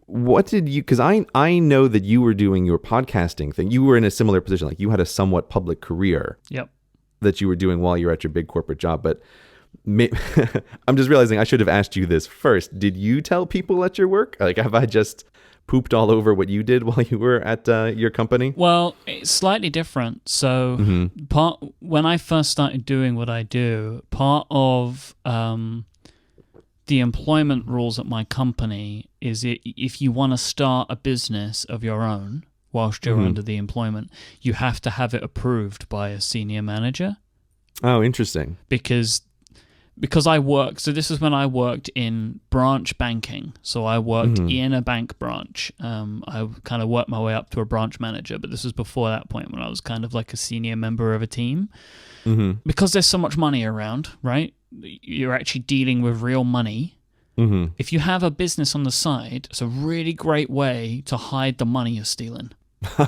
What did you, because I know that you were doing your podcasting thing. You were in a similar position. Like, you had a somewhat public career that you were doing while you were at your big corporate job. But I'm just realizing I should have asked you this first. Did you tell people at your work? Like, have I just pooped all over what you did while you were at your company? Well, it's slightly different. So when I first started doing what I do, part of the employment rules at my company is if you want to start a business of your own whilst you're under the employment, you have to have it approved by a senior manager. Oh, interesting. Because I worked, so this is when I worked in branch banking. So I worked in a bank branch. I kind of worked my way up to a branch manager, but this was before that point when I was kind of like a senior member of a team. Because there's so much money around, right? You're actually dealing with real money. If you have a business on the side, it's a really great way to hide the money you're stealing.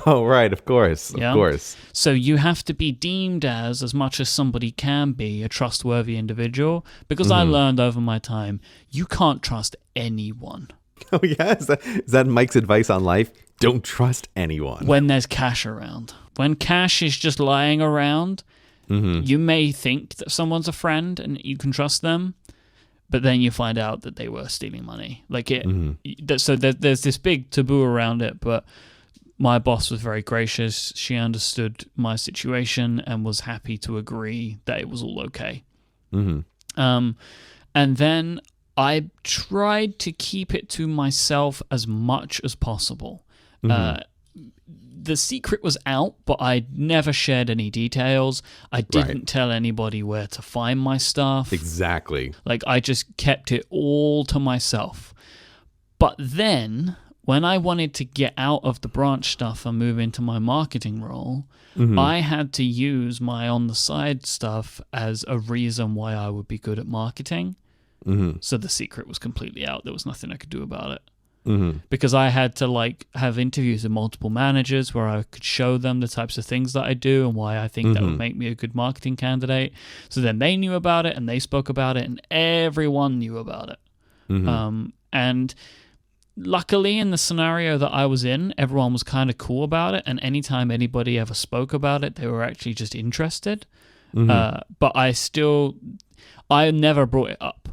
Oh, right. Of course. Of course. So you have to be deemed as much as somebody can be, a trustworthy individual. Because I learned over my time, you can't trust anyone. Oh, yeah? Is that Mike's advice on life? Don't trust anyone. When there's cash around. When cash is just lying around, you may think that someone's a friend and you can trust them. But then you find out that they were stealing money. Like so there's this big taboo around it, but my boss was very gracious. She understood my situation and was happy to agree that it was all okay. And then I tried to keep it to myself as much as possible. The secret was out, but I never shared any details. I didn't tell anybody where to find my stuff. Exactly. Like, I just kept it all to myself. But then, when I wanted to get out of the branch stuff and move into my marketing role, I had to use my on the side stuff as a reason why I would be good at marketing. So the secret was completely out. There was nothing I could do about it. Because I had to like have interviews with multiple managers where I could show them the types of things that I do and why I think that would make me a good marketing candidate. So then they knew about it and they spoke about it and everyone knew about it. And luckily in the scenario that I was in, everyone was kind of cool about it. And anytime anybody ever spoke about it, they were actually just interested. But I never brought it up.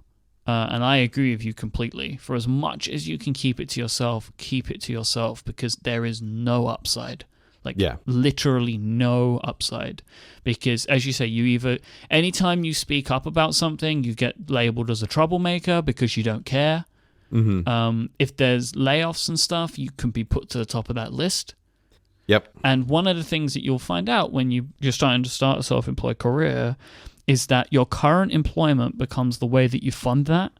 And I agree with you completely. For as much as you can keep it to yourself, keep it to yourself, because there is no upside. Literally no upside. Because as you say, anytime you speak up about something, you get labeled as a troublemaker because you don't care. If there's layoffs and stuff, you can be put to the top of that list. Yep. And one of the things that you'll find out when you're starting to start a self-employed career is that your current employment becomes the way that you fund that.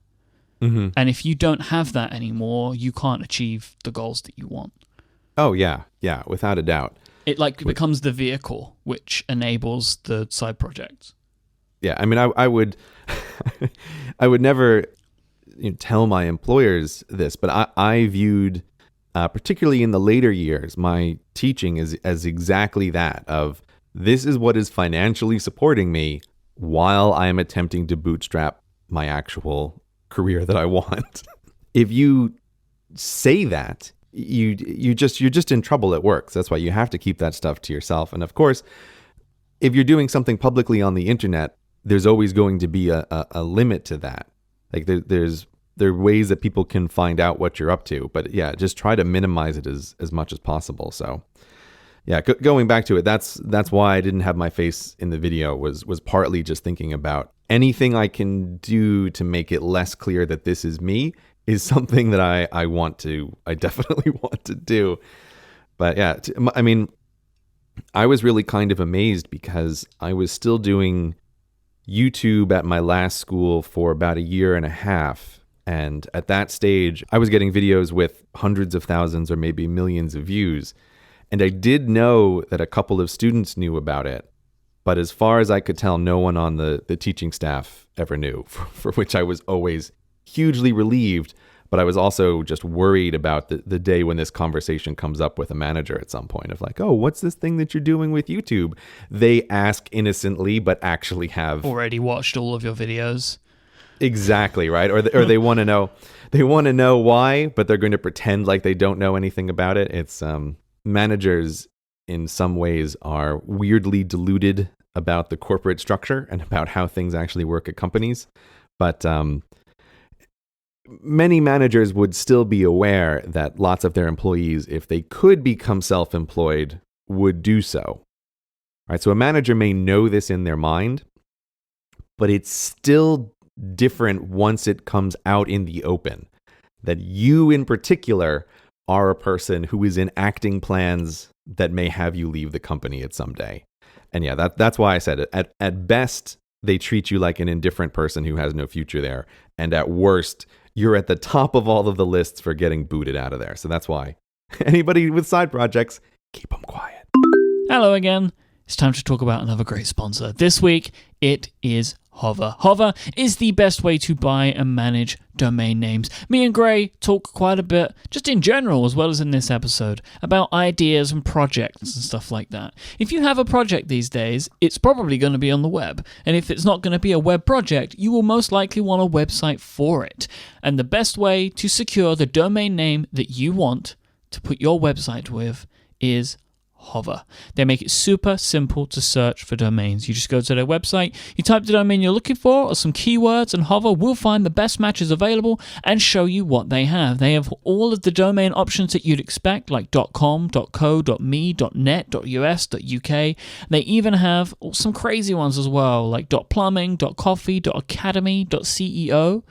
And if you don't have that anymore, you can't achieve the goals that you want. Oh, yeah. Yeah, without a doubt. It becomes the vehicle which enables the side projects. Yeah, I mean, I would I would never tell my employers this, but I viewed, particularly in the later years, my teaching as exactly that of this is what is financially supporting me while I am attempting to bootstrap my actual career that I want. If you say that, you're just in trouble at work. So that's why you have to keep that stuff to yourself. And of course, if you're doing something publicly on the internet, there's always going to be a limit to that. Like there are ways that people can find out what you're up to. But yeah, just try to minimize it as much as possible. So yeah, going back to it, that's why I didn't have my face in the video, was partly just thinking about anything I can do to make it less clear that this is me is something that I definitely want to do. But yeah, I mean, I was really kind of amazed because I was still doing YouTube at my last school for about 1.5 years. And at that stage, I was getting videos with hundreds of thousands or maybe millions of views. And I did know that a couple of students knew about it. But as far as I could tell, no one on the teaching staff ever knew, for which I was always hugely relieved. But I was also just worried about the day when this conversation comes up with a manager at some point of like, oh, what's this thing that you're doing with YouTube? They ask innocently, but actually have already watched all of your videos. Exactly, right? Or they want to know. They want to know why, but they're going to pretend like they don't know anything about it. It's managers in some ways are weirdly deluded about the corporate structure and about how things actually work at companies. But many managers would still be aware that lots of their employees, if they could become self-employed, would do so. Right? So a manager may know this in their mind, but it's still different once it comes out in the open. That you in particular are a person who is enacting plans that may have you leave the company at some day. And yeah, that's why I said it. At best, they treat you like an indifferent person who has no future there. And at worst, you're at the top of all of the lists for getting booted out of there. So that's why anybody with side projects, keep them quiet. Hello again. It's time to talk about another great sponsor. This week, it is Hover. Hover is the best way to buy and manage domain names. Me and Grey talk quite a bit, just in general as well as in this episode, about ideas and projects and stuff like that. If you have a project these days, it's probably going to be on the web. And if it's not going to be a web project, you will most likely want a website for it. And the best way to secure the domain name that you want to put your website with is Hover. They make it super simple to search for domains. You just go to their website, you type the domain you're looking for or some keywords, and Hover will find the best matches available and show you what they have. They have all of the domain options that you'd expect, like .com, .co, .me, .net, .us, .uk. They even have some crazy ones as well, like .plumbing, .coffee, .academy, .ceo.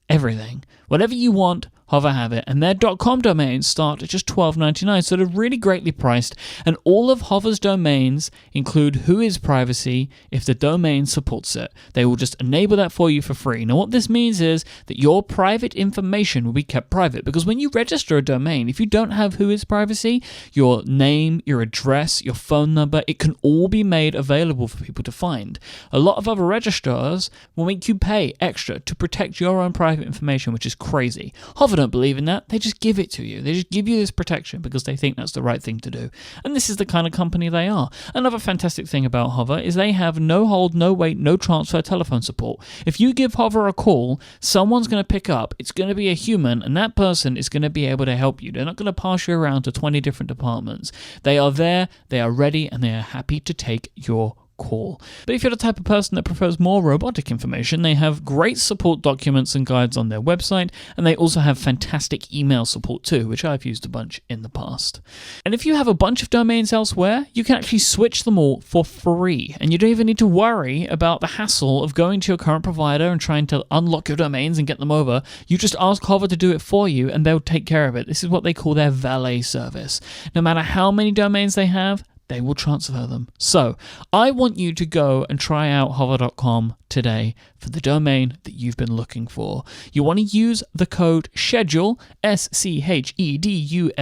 Everything. Whatever you want, Hover have it, and their .com domains start at just $12.99, so they're really greatly priced, and all of Hover's domains include Whois privacy if the domain supports it. They will just enable that for you for free. Now, what this means is that your private information will be kept private, because when you register a domain, if you don't have Whois privacy, your name, your address, your phone number, it can all be made available for people to find. A lot of other registrars will make you pay extra to protect your own private information, which is crazy. Hover don't believe in that. They just give it to you. They just give you this protection because they think that's the right thing to do. And this is the kind of company they are. Another fantastic thing about Hover is they have no hold, no wait, no transfer telephone support. If you give Hover a call, someone's going to pick up. It's going to be a human, and that person is going to be able to help you. They're not going to pass you around to 20 different departments. They are there, they are ready, and they are happy to take your call. But if you're the type of person that prefers more robotic information, they have great support documents and guides on their website, and they also have fantastic email support too, which I've used a bunch in the past. And if you have a bunch of domains elsewhere, you can actually switch them all for free, and you don't even need to worry about the hassle of going to your current provider and trying to unlock your domains and get them over. You just ask Hover to do it for you, and they'll take care of it. This is what they call their valet service. No matter how many domains they have, they will transfer them. So, I want you to go and try out hover.com today for the domain that you've been looking for. You want to use the code SCHEDULE, SCHEDULE,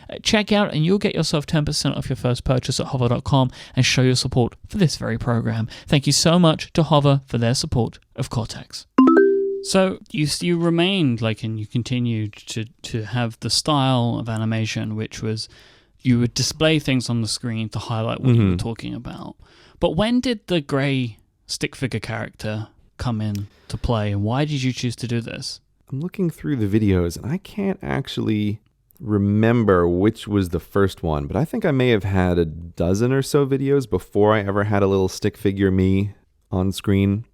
at checkout, and you'll get yourself 10% off your first purchase at hover.com and show your support for this very program. Thank you so much to Hover for their support of Cortex. So you remained and you continued to have the style of animation, which was you would display things on the screen to highlight what you were talking about. But when did the Grey stick figure character come in to play, and why did you choose to do this? I'm looking through the videos, and I can't actually remember which was the first one, but I think I may have had a dozen or so videos before I ever had a little stick figure me on screen.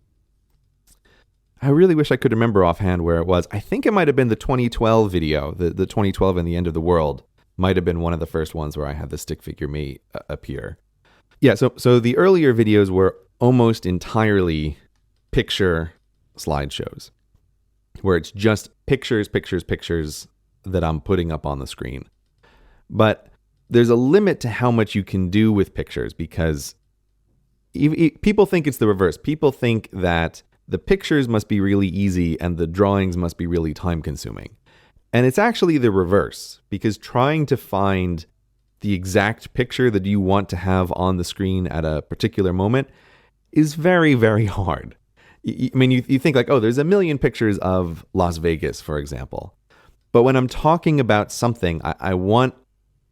I really wish I could remember offhand where it was. I think it might have been the 2012 video, the 2012 and the End of the World. Might have been one of the first ones where I had the stick figure me appear. Yeah, so the earlier videos were almost entirely picture slideshows, where it's just pictures that I'm putting up on the screen. But there's a limit to how much you can do with pictures, because people think it's the reverse. People think that the pictures must be really easy and the drawings must be really time-consuming. And it's actually the reverse, because trying to find the exact picture that you want to have on the screen at a particular moment is very, very hard. I mean, you think there's a million pictures of Las Vegas, for example. But when I'm talking about something, I want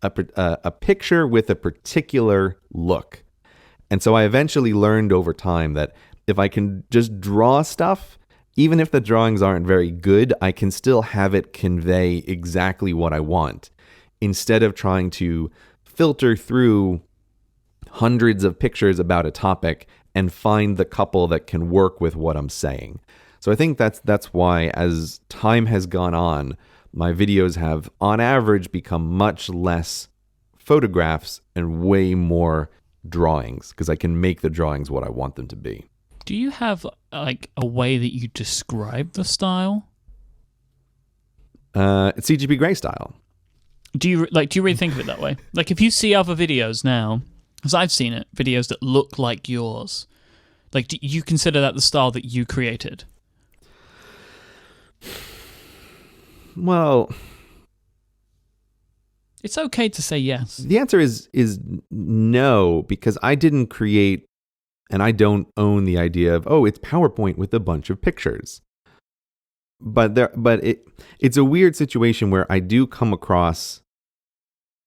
a picture with a particular look. And so I eventually learned over time that if I can just draw stuff, even if the drawings aren't very good, I can still have it convey exactly what I want, instead of trying to filter through hundreds of pictures about a topic and find the couple that can work with what I'm saying. So I think that's why, as time has gone on, my videos have, on average, become much less photographs and way more drawings, because I can make the drawings what I want them to be. Do you have a way that you describe the style? It's CGP Grey style. Do you really think of it that way? If you see other videos now, because I've seen it, videos that look like yours, do you consider that the style that you created? Well, it's okay to say yes. The answer is no, because I didn't create. And I don't own the idea of, it's PowerPoint with a bunch of pictures. But it's a weird situation where I do come across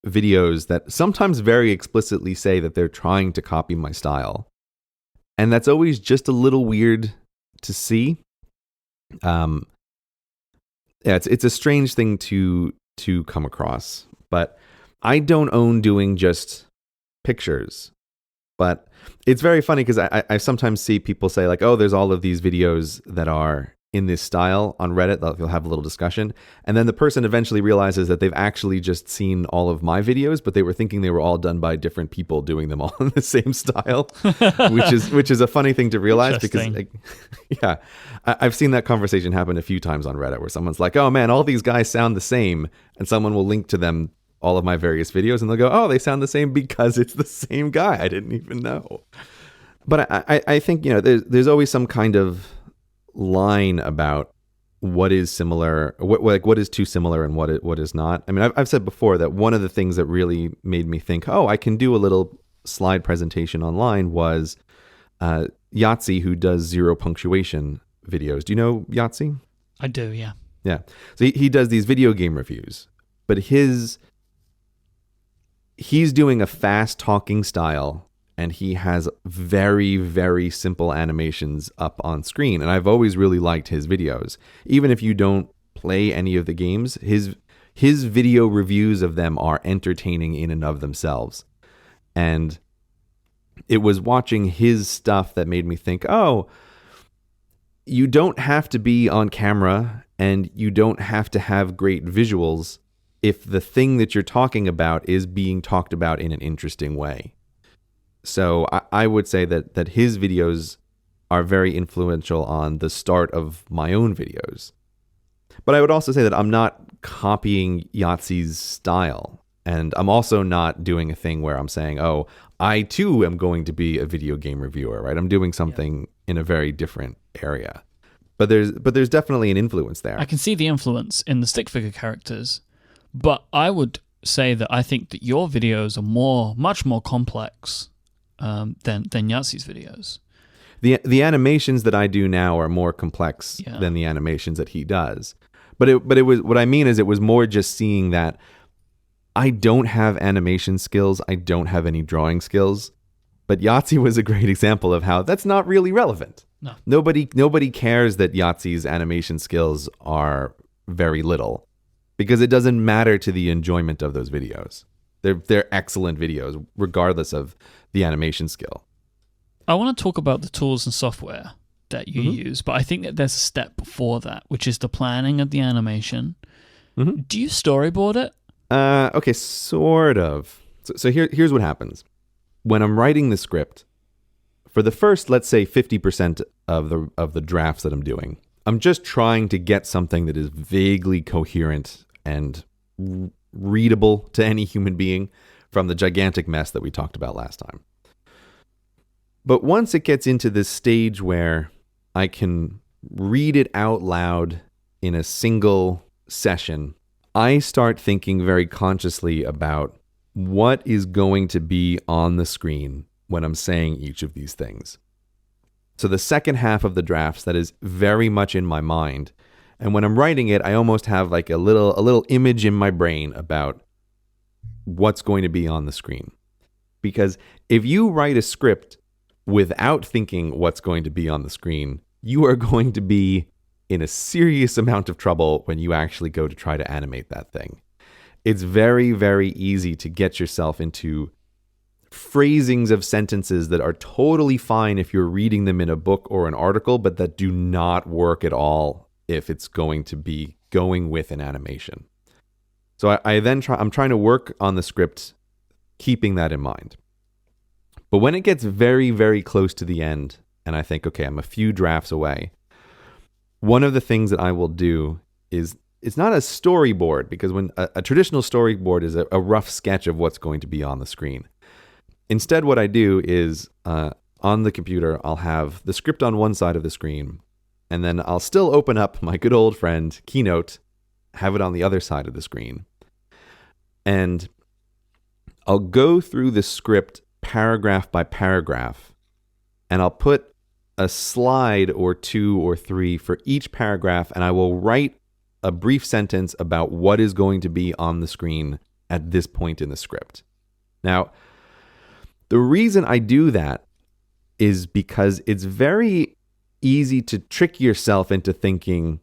videos that sometimes very explicitly say that they're trying to copy my style. And that's always just a little weird to see. It's a strange thing to come across. But I don't own doing just pictures. But it's very funny because I sometimes see people say there's all of these videos that are in this style on Reddit. They'll have a little discussion. And then the person eventually realizes that they've actually just seen all of my videos, but they were thinking they were all done by different people doing them all in the same style, which is a funny thing to realize because, yeah, I've seen that conversation happen a few times on Reddit where someone's like, oh man, all these guys sound the same. And someone will link to them all of my various videos and they'll go, oh, they sound the same because it's the same guy. I didn't even know. But I think, there's always some kind of line about what is similar, what is too similar and what is not. I mean, I've said before that one of the things that really made me think, oh, I can do a little slide presentation online was Yahtzee, who does zero punctuation videos. Do you know Yahtzee? I do, yeah. Yeah. So he does these video game reviews, but he's doing a fast talking style, and he has very, very simple animations up on screen. And I've always really liked his videos. Even if you don't play any of the games, his video reviews of them are entertaining in and of themselves. And it was watching his stuff that made me think, oh, you don't have to be on camera and you don't have to have great visuals if the thing that you're talking about is being talked about in an interesting way. So I would say that his videos are very influential on the start of my own videos. But I would also say that I'm not copying Yahtzee's style. And I'm also not doing a thing where I'm saying, oh, I too am going to be a video game reviewer, right? I'm doing something in a very different area. But there's definitely an influence there. I can see the influence in the stick figure characters. But I would say that I think that your videos are much more complex than Yahtzee's videos. The animations that I do now are more complex than the animations that he does. But it was, what I mean is, it was more just seeing that I don't have animation skills. I don't have any drawing skills. But Yahtzee was a great example of how that's not really relevant. No. Nobody cares that Yahtzee's animation skills are very little, because it doesn't matter to the enjoyment of those videos. They're excellent videos, regardless of the animation skill. I want to talk about the tools and software that you use, but I think that there's a step before that, which is the planning of the animation. Mm-hmm. Do you storyboard it? Okay, sort of. So here's what happens. When I'm writing the script, for the first, let's say 50% of the drafts that I'm doing, I'm just trying to get something that is vaguely coherent and readable to any human being from the gigantic mess that we talked about last time. But once it gets into this stage where I can read it out loud in a single session, I start thinking very consciously about what is going to be on the screen when I'm saying each of these things. So the second half of the drafts, that is very much in my mind. And when I'm writing it, I almost have like a little image in my brain about what's going to be on the screen. Because if you write a script without thinking what's going to be on the screen, you are going to be in a serious amount of trouble when you actually go to try to animate that thing. It's very, very easy to get yourself into phrasings of sentences that are totally fine if you're reading them in a book or an article, but that do not work at all if it's going to be going with an animation. So I'm trying to work on the script keeping that in mind. But when it gets very, very close to the end, and I think, okay, I'm a few drafts away, one of the things that I will do is, it's not a storyboard, because when a traditional storyboard is a rough sketch of what's going to be on the screen. Instead, what I do is on the computer, I'll have the script on one side of the screen, and then I'll still open up my good old friend Keynote, have it on the other side of the screen. And I'll go through the script paragraph by paragraph, and I'll put a slide or 2 or 3 for each paragraph, and I will write a brief sentence about what is going to be on the screen at this point in the script. Now, the reason I do that is because it's very easy to trick yourself into thinking,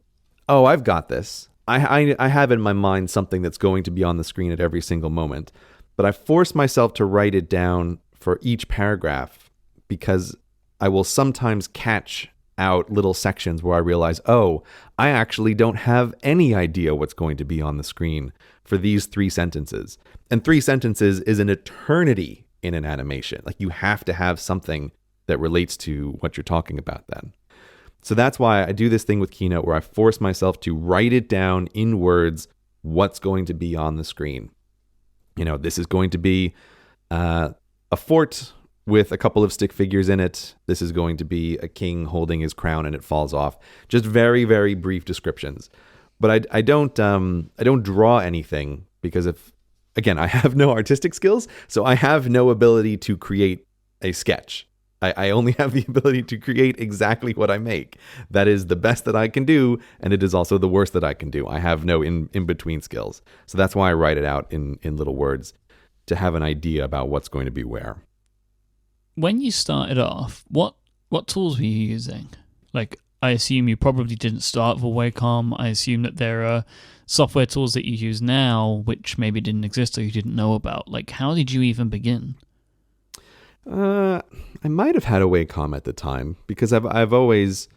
oh, I've got this. I have in my mind something that's going to be on the screen at every single moment. But I force myself to write it down for each paragraph because I will sometimes catch out little sections where I realize, oh, I actually don't have any idea what's going to be on the screen for these 3 sentences. And 3 sentences is an eternity in an animation. Like, you have to have something that relates to what you're talking about then. So that's why I do this thing with Keynote where I force myself to write it down in words, what's going to be on the screen. You know, this is going to be a fort with a couple of stick figures in it. This is going to be a king holding his crown and it falls off. Just very, very brief descriptions. But I don't draw anything because again, I have no artistic skills, so I have no ability to create a sketch. I only have the ability to create exactly what I make. That is the best that I can do, and it is also the worst that I can do. I have no in-between skills. So that's why I write it out in little words to have an idea about what's going to be where. When you started off, what tools were you using? Like, I assume you probably didn't start with Wacom. I assume that there are software tools that you use now which maybe didn't exist or you didn't know about. Like, how did you even begin? I might have had a Wacom at the time because I've always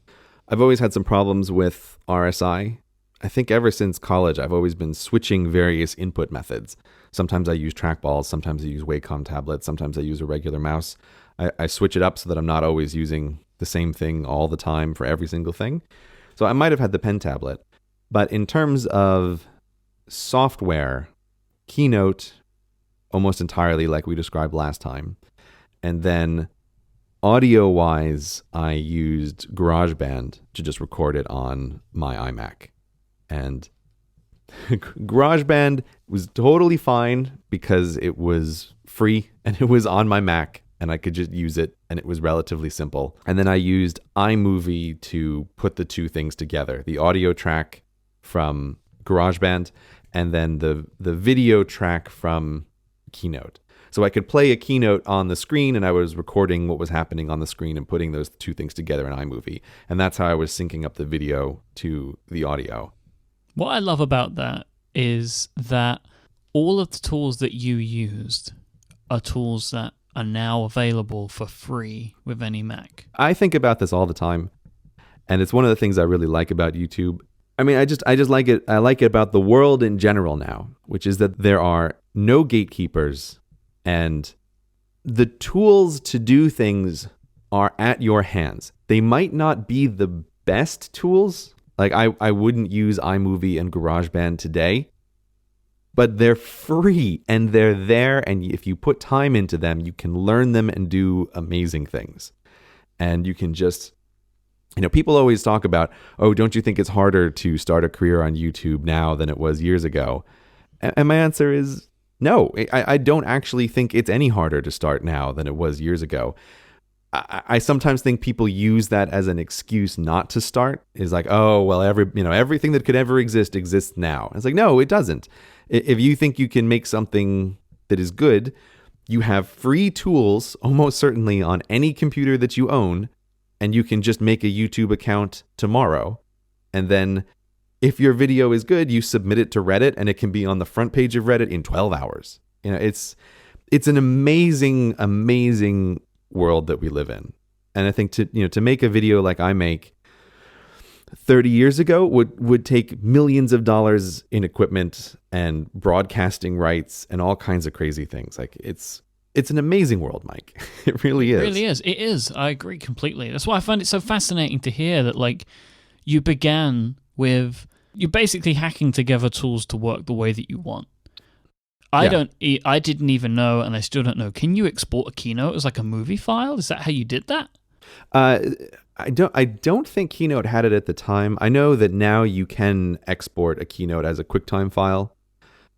had some problems with RSI. I think ever since college, I've always been switching various input methods. Sometimes I use trackballs, sometimes I use Wacom tablets, sometimes I use a regular mouse. I switch it up so that I'm not always using the same thing all the time for every single thing. So I might have had the pen tablet. But in terms of software, Keynote, almost entirely like we described last time. And then audio-wise, I used GarageBand to just record it on my iMac. And GarageBand was totally fine because it was free and it was on my Mac and I could just use it and it was relatively simple. And then I used iMovie to put the 2 things together, the audio track from GarageBand and then the video track from Keynote. So I could play a Keynote on the screen and I was recording what was happening on the screen and putting those 2 things together in iMovie. And that's how I was syncing up the video to the audio. What I love about that is that all of the tools that you used are tools that are now available for free with any Mac. I think about this all the time. And it's one of the things I really like about YouTube. I mean, I just like it. I like it about the world in general now, which is that there are no gatekeepers. And the tools to do things are at your hands. They might not be the best tools. Like I wouldn't use iMovie and GarageBand today, but they're free and they're there. And if you put time into them, you can learn them and do amazing things. And you can just, people always talk about, oh, don't you think it's harder to start a career on YouTube now than it was years ago? And my answer is, no, I don't actually think it's any harder to start now than it was years ago. I sometimes think people use that as an excuse not to start. Is like, oh, well, everything that could ever exist exists now. It's like, no, it doesn't. If you think you can make something that is good, you have free tools almost certainly on any computer that you own, and you can just make a YouTube account tomorrow. And then if your video is good, you submit it to Reddit and it can be on the front page of Reddit in 12 hours. It's an amazing, amazing world that we live in. And I think to make a video like I make 30 years ago would take millions of dollars in equipment and broadcasting rights and all kinds of crazy things. Like it's an amazing world, Myke. It really is. It really is. It is. I agree completely. That's why I find it so fascinating to hear that like you began with you're basically hacking together tools to work the way that you want. I didn't even know, and I still don't know. Can you export a Keynote as like a movie file? Is that how you did that? I don't think Keynote had it at the time. I know that now you can export a Keynote as a QuickTime file.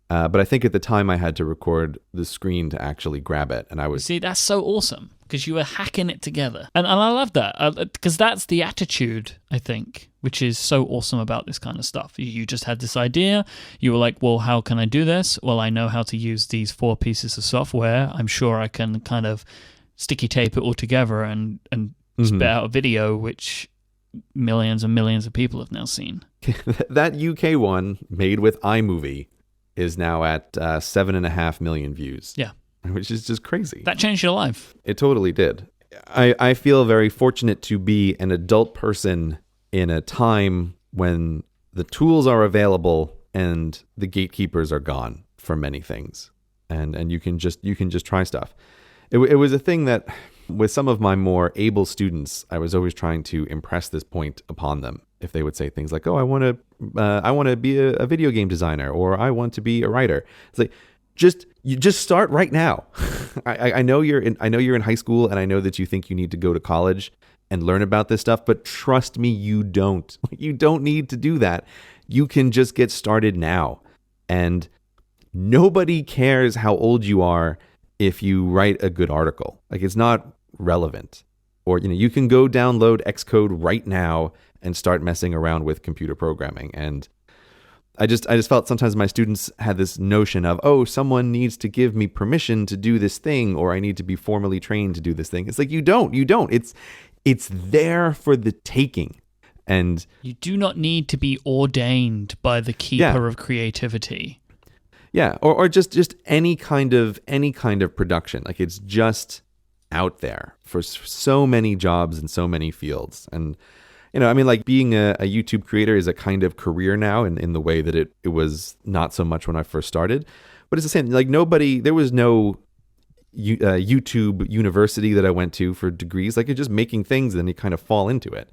But I think at the time I had to record the screen to actually grab it. And I was... See, that's so awesome because you were hacking it together. And I love that because that's the attitude, I think, which is so awesome about this kind of stuff. You just had this idea. You were like, well, how can I do this? Well, I know how to use these 4 pieces of software. I'm sure I can kind of sticky tape it all together and spit out a video, which millions and millions of people have now seen. That UK one made with iMovie is now at 7.5 million views. Yeah. Which is just crazy. That changed your life. It totally did. I feel very fortunate to be an adult person in a time when the tools are available and the gatekeepers are gone for many things, and you can just try stuff. It was a thing that with some of my more able students, I was always trying to impress this point upon them. If they would say things like, "Oh, I want to be a video game designer," or "I want to be a writer," it's like, you just start right now. I know you're in high school, and I know that you think you need to go to college and learn about this stuff, but trust me, you don't. You don't need to do that. You can just get started now. And nobody cares how old you are if you write a good article. Like, it's not relevant. Or, you can go download Xcode right now and start messing around with computer programming. And I just felt sometimes my students had this notion of, oh, someone needs to give me permission to do this thing, or I need to be formally trained to do this thing. It's like, you don't. It's there for the taking. And you do not need to be ordained by the keeper of creativity. Yeah, or just any kind of production. Like, it's just out there for so many jobs in so many fields. And like, being a YouTube creator is a kind of career now in the way that it was not so much when I first started. But it's the same. Like, there was no YouTube university that I went to for degrees. Like, you're just making things and then you kind of fall into it.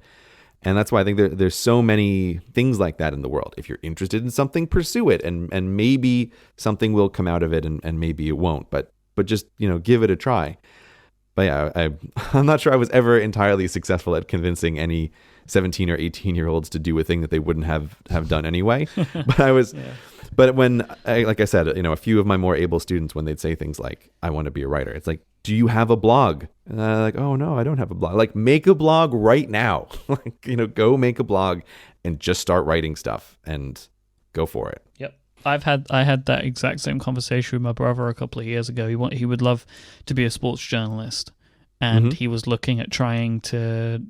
And that's why I think there's so many things like that in the world. If you're interested in something, pursue it, and maybe something will come out of it, and maybe it won't. But just give it a try. But yeah, I'm not sure I was ever entirely successful at convincing any 17 or 18-year-olds to do a thing that they wouldn't have done anyway. But I was. Yeah. But like I said, a few of my more able students, when they'd say things like, "I want to be a writer," it's like, "Do you have a blog?" And I'm like, "Oh no, I don't have a blog." Like, make a blog right now. Like, go make a blog and just start writing stuff and go for it. Yep. I had that exact same conversation with my brother a couple of years ago. He would love to be a sports journalist, and he was looking at trying to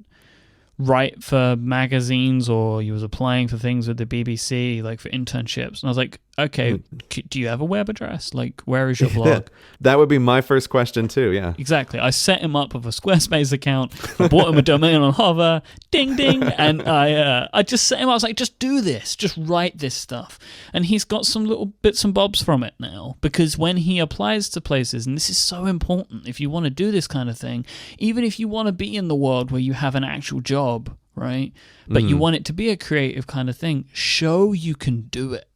write for magazines, or he was applying for things with the BBC, like for internships. And I was like, okay, do you have a web address? Like, where is your blog? That would be my first question too, yeah. Exactly. I set him up with a Squarespace account. I bought him a domain on Hover. Ding, ding. And I just set him up. I was like, just do this. Just write this stuff. And he's got some little bits and bobs from it now. Because when he applies to places, and this is so important, if you want to do this kind of thing, even if you want to be in the world where you have an actual job, right? But you want it to be a creative kind of thing, show you can do it.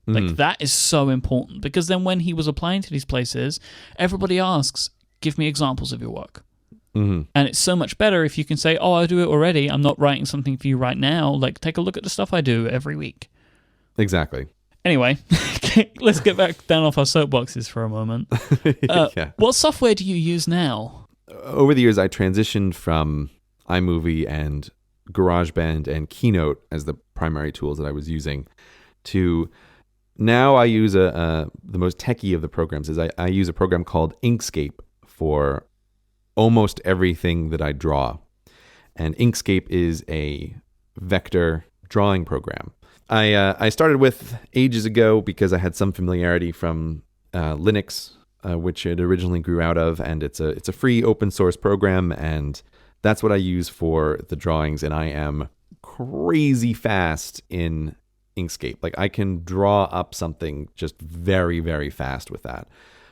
Like, that is so important, because then when he was applying to these places, everybody asks, give me examples of your work. And it's so much better if you can say, oh, I do it already. I'm not writing something for you right now. Like, take a look at the stuff I do every week. Exactly. Anyway, let's get back down off our soapboxes for a moment. Yeah. What software do you use now? Over the years, I transitioned from iMovie and GarageBand and Keynote as the primary tools that I was using to... Now I use the most techie of the programs. I use a program called Inkscape for almost everything that I draw. And Inkscape is a vector drawing program. I started with ages ago because I had some familiarity from Linux, which it originally grew out of, and it's a free open source program, and that's what I use for the drawings. And I am crazy fast in Inkscape. Like, I can draw up something just very, very fast with that.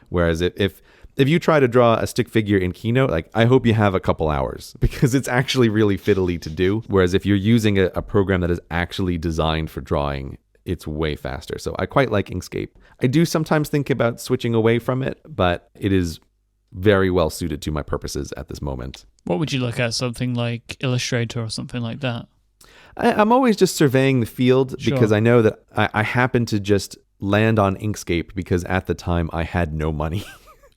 Whereas if you try to draw a stick figure in Keynote, like, I hope you have a couple hours, because it's actually really fiddly to do. Whereas if you're using a program that is actually designed for drawing, it's way faster. So I quite like Inkscape. I do sometimes think about switching away from it, but it is very well suited to my purposes at this moment. What would you look at? Something like Illustrator or something like that? I'm always just surveying the field, because I know that I happen to just land on Inkscape because at the time I had no money.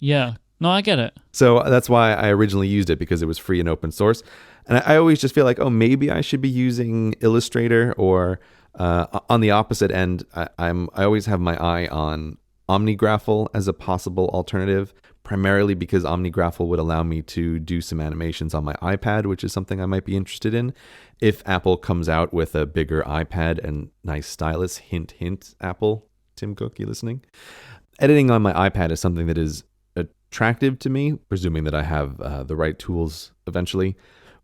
Yeah. No, I get it. So that's why I originally used it, because it was free and open source. And I always just feel like, oh, maybe I should be using Illustrator, or on the opposite end, I always have my eye on OmniGraffle as a possible alternative, primarily because OmniGraffle would allow me to do some animations on my iPad, which is something I might be interested in. If Apple comes out with a bigger iPad and nice stylus, hint, hint, Apple, Tim Cook, you listening? Editing on my iPad is something that is a attractive to me, presuming that I have the right tools eventually.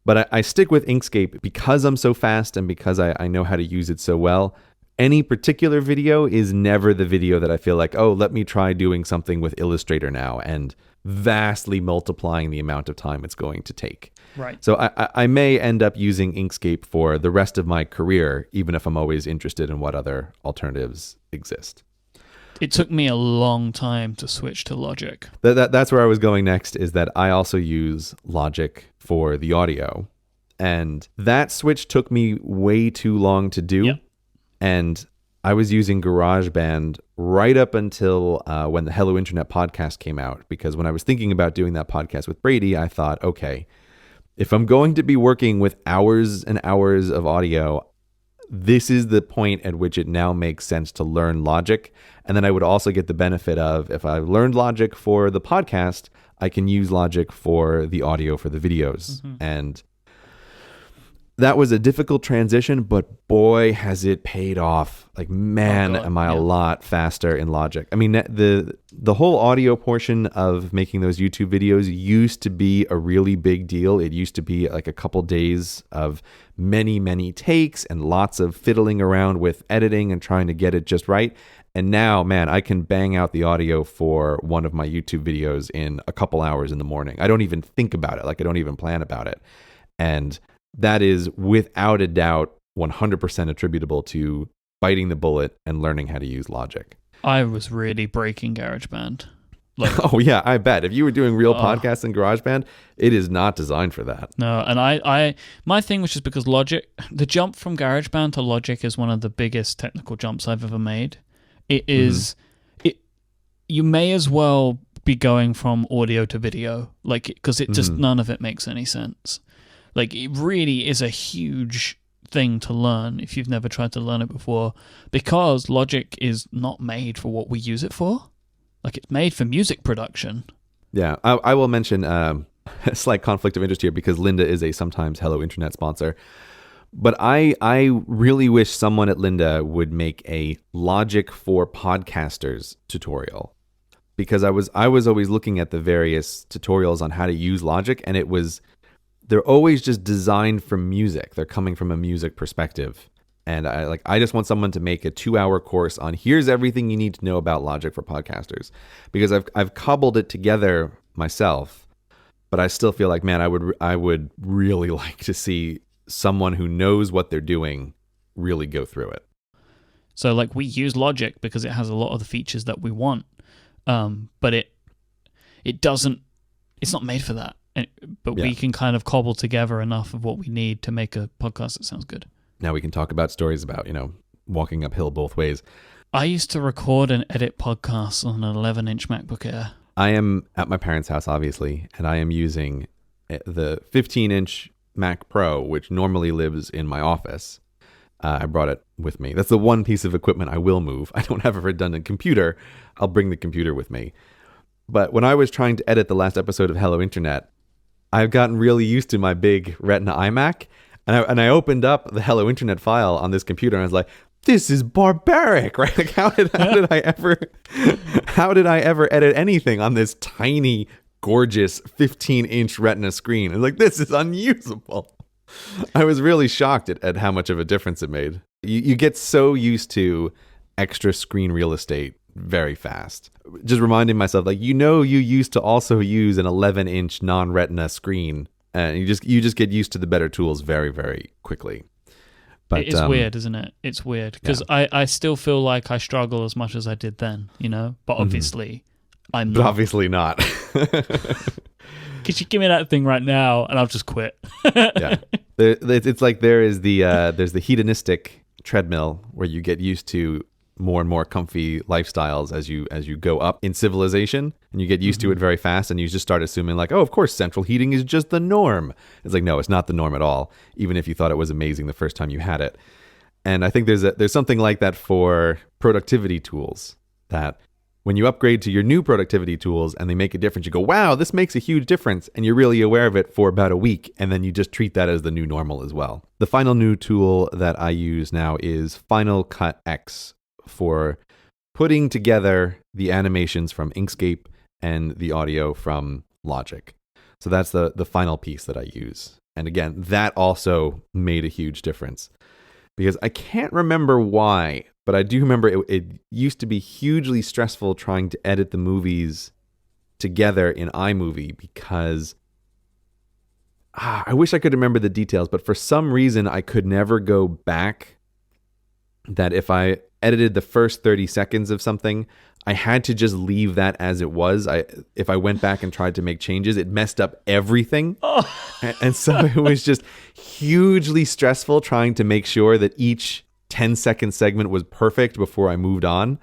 But I stick with Inkscape because I'm so fast and because I know how to use it so well. Any particular video is never the video that I feel like, oh, let me try doing something with Illustrator now and vastly multiplying the amount of time it's going to take. Right. So I may end up using Inkscape for the rest of my career, even if I'm always interested in what other alternatives exist. It took me a long time to switch to Logic. That's where I was going next, is that I also use Logic for the audio. And that switch took me way too long to do. Yep. And I was using GarageBand right up until when the Hello Internet podcast came out. Because when I was thinking about doing that podcast with Brady, I thought, okay, if I'm going to be working with hours and hours of audio, this is the point at which it now makes sense to learn Logic. And then I would also get the benefit of, if I learned Logic for the podcast, I can use Logic for the audio for the videos. Mm-hmm. And that was a difficult transition, but boy, has it paid off. Like, man, am I a lot faster in Logic. I mean, the whole audio portion of making those YouTube videos used to be a really big deal. It used to be like a couple days of many, many takes and lots of fiddling around with editing and trying to get it just right. And now, man, I can bang out the audio for one of my YouTube videos in a couple hours in the morning. I don't even think about it. Like, I don't even plan about it. And that is without a doubt 100% attributable to biting the bullet and learning how to use Logic. I was really breaking GarageBand. Oh yeah, I bet. If you were doing real podcasts in GarageBand, it is not designed for that. No, and I my thing was just because Logic, the jump from GarageBand to Logic is one of the biggest technical jumps I've ever made. It is, you may as well be going from audio to video, like, because it just, none of it makes any sense. Like, it really is a huge thing to learn if you've never tried to learn it before, because Logic is not made for what we use it for. Like, it's made for music production. Yeah, I will mention a slight conflict of interest here because Linda is a sometimes Hello Internet sponsor. But I really wish someone at Linda would make a Logic for podcasters tutorial, because I was always looking at the various tutorials on how to use Logic, and they're always just designed for music. They're coming from a music perspective. And I just want someone to make a 2-hour course on here's everything you need to know about Logic for podcasters, because I've cobbled it together myself, but I still feel like, man, I would really like to see someone who knows what they're doing really go through it. So, like, we use Logic because it has a lot of the features that we want, but it doesn't. It's not made for that. But we can kind of cobble together enough of what we need to make a podcast that sounds good. Now we can talk about stories about, walking uphill both ways. I used to record and edit podcasts on an 11-inch MacBook Air. I am at my parents' house, obviously, and I am using the 15-inch Mac Pro, which normally lives in my office. I brought it with me. That's the one piece of equipment I will move. I don't have a redundant computer. I'll bring the computer with me. But when I was trying to edit the last episode of Hello Internet, I've gotten really used to my big Retina iMac, and I opened up the Hello Internet file on this computer, and I was like, "This is barbaric!" Right? Like, how did I ever edit anything on this tiny, gorgeous 15-inch Retina screen? And like, this is unusable. I was really shocked at how much of a difference it made. You get so used to extra screen real estate very fast. Just reminding myself, like, you used to also use an 11-inch non-Retina screen, and you just get used to the better tools very, very quickly. But it's weird, isn't it? It's weird because I still feel like I struggle as much as I did then, But obviously, I'm not. But obviously not. Could you give me that thing right now, and I'll just quit? Yeah, it's like there's the hedonistic treadmill where you get used to more and more comfy lifestyles as you go up in civilization, and you get used to it very fast, and you just start assuming like, oh, of course central heating is just the norm. It's like, no, it's not the norm at all, even if you thought it was amazing the first time you had it. And I think there's something like that for productivity tools, that when you upgrade to your new productivity tools and they make a difference, you go, wow, this makes a huge difference, and you're really aware of it for about a week, and then you just treat that as the new normal as well. The final new tool that I use now is Final Cut X for putting together the animations from Inkscape and the audio from Logic. So that's the final piece that I use. And again, that also made a huge difference. Because I can't remember why, but I do remember it used to be hugely stressful trying to edit the movies together in iMovie because I wish I could remember the details, but for some reason I could never go back. That if I edited the first 30 seconds of something, I had to just leave that as it was. If I went back and tried to make changes, it messed up everything. Oh. And so it was just hugely stressful trying to make sure that each 10-second segment was perfect before I moved on.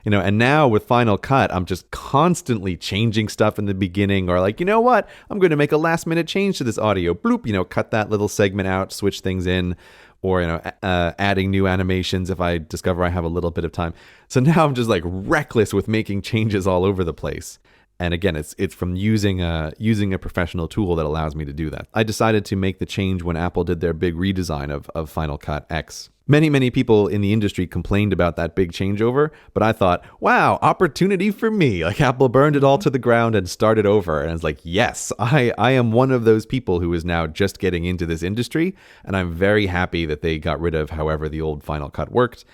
And now with Final Cut, I'm just constantly changing stuff in the beginning, or like, you know what? I'm going to make a last-minute change to this audio. Bloop, cut that little segment out, switch things in. Or, adding new animations if I discover I have a little bit of time. So now I'm just like reckless with making changes all over the place. And again, it's from using a professional tool that allows me to do that. I decided to make the change when Apple did their big redesign of Final Cut X. Many people in the industry complained about that big changeover, but I thought, wow, opportunity for me. Like Apple burned it all to the ground and started over. And I was like, yes, I am one of those people who is now just getting into this industry. And I'm very happy that they got rid of however the old Final Cut worked.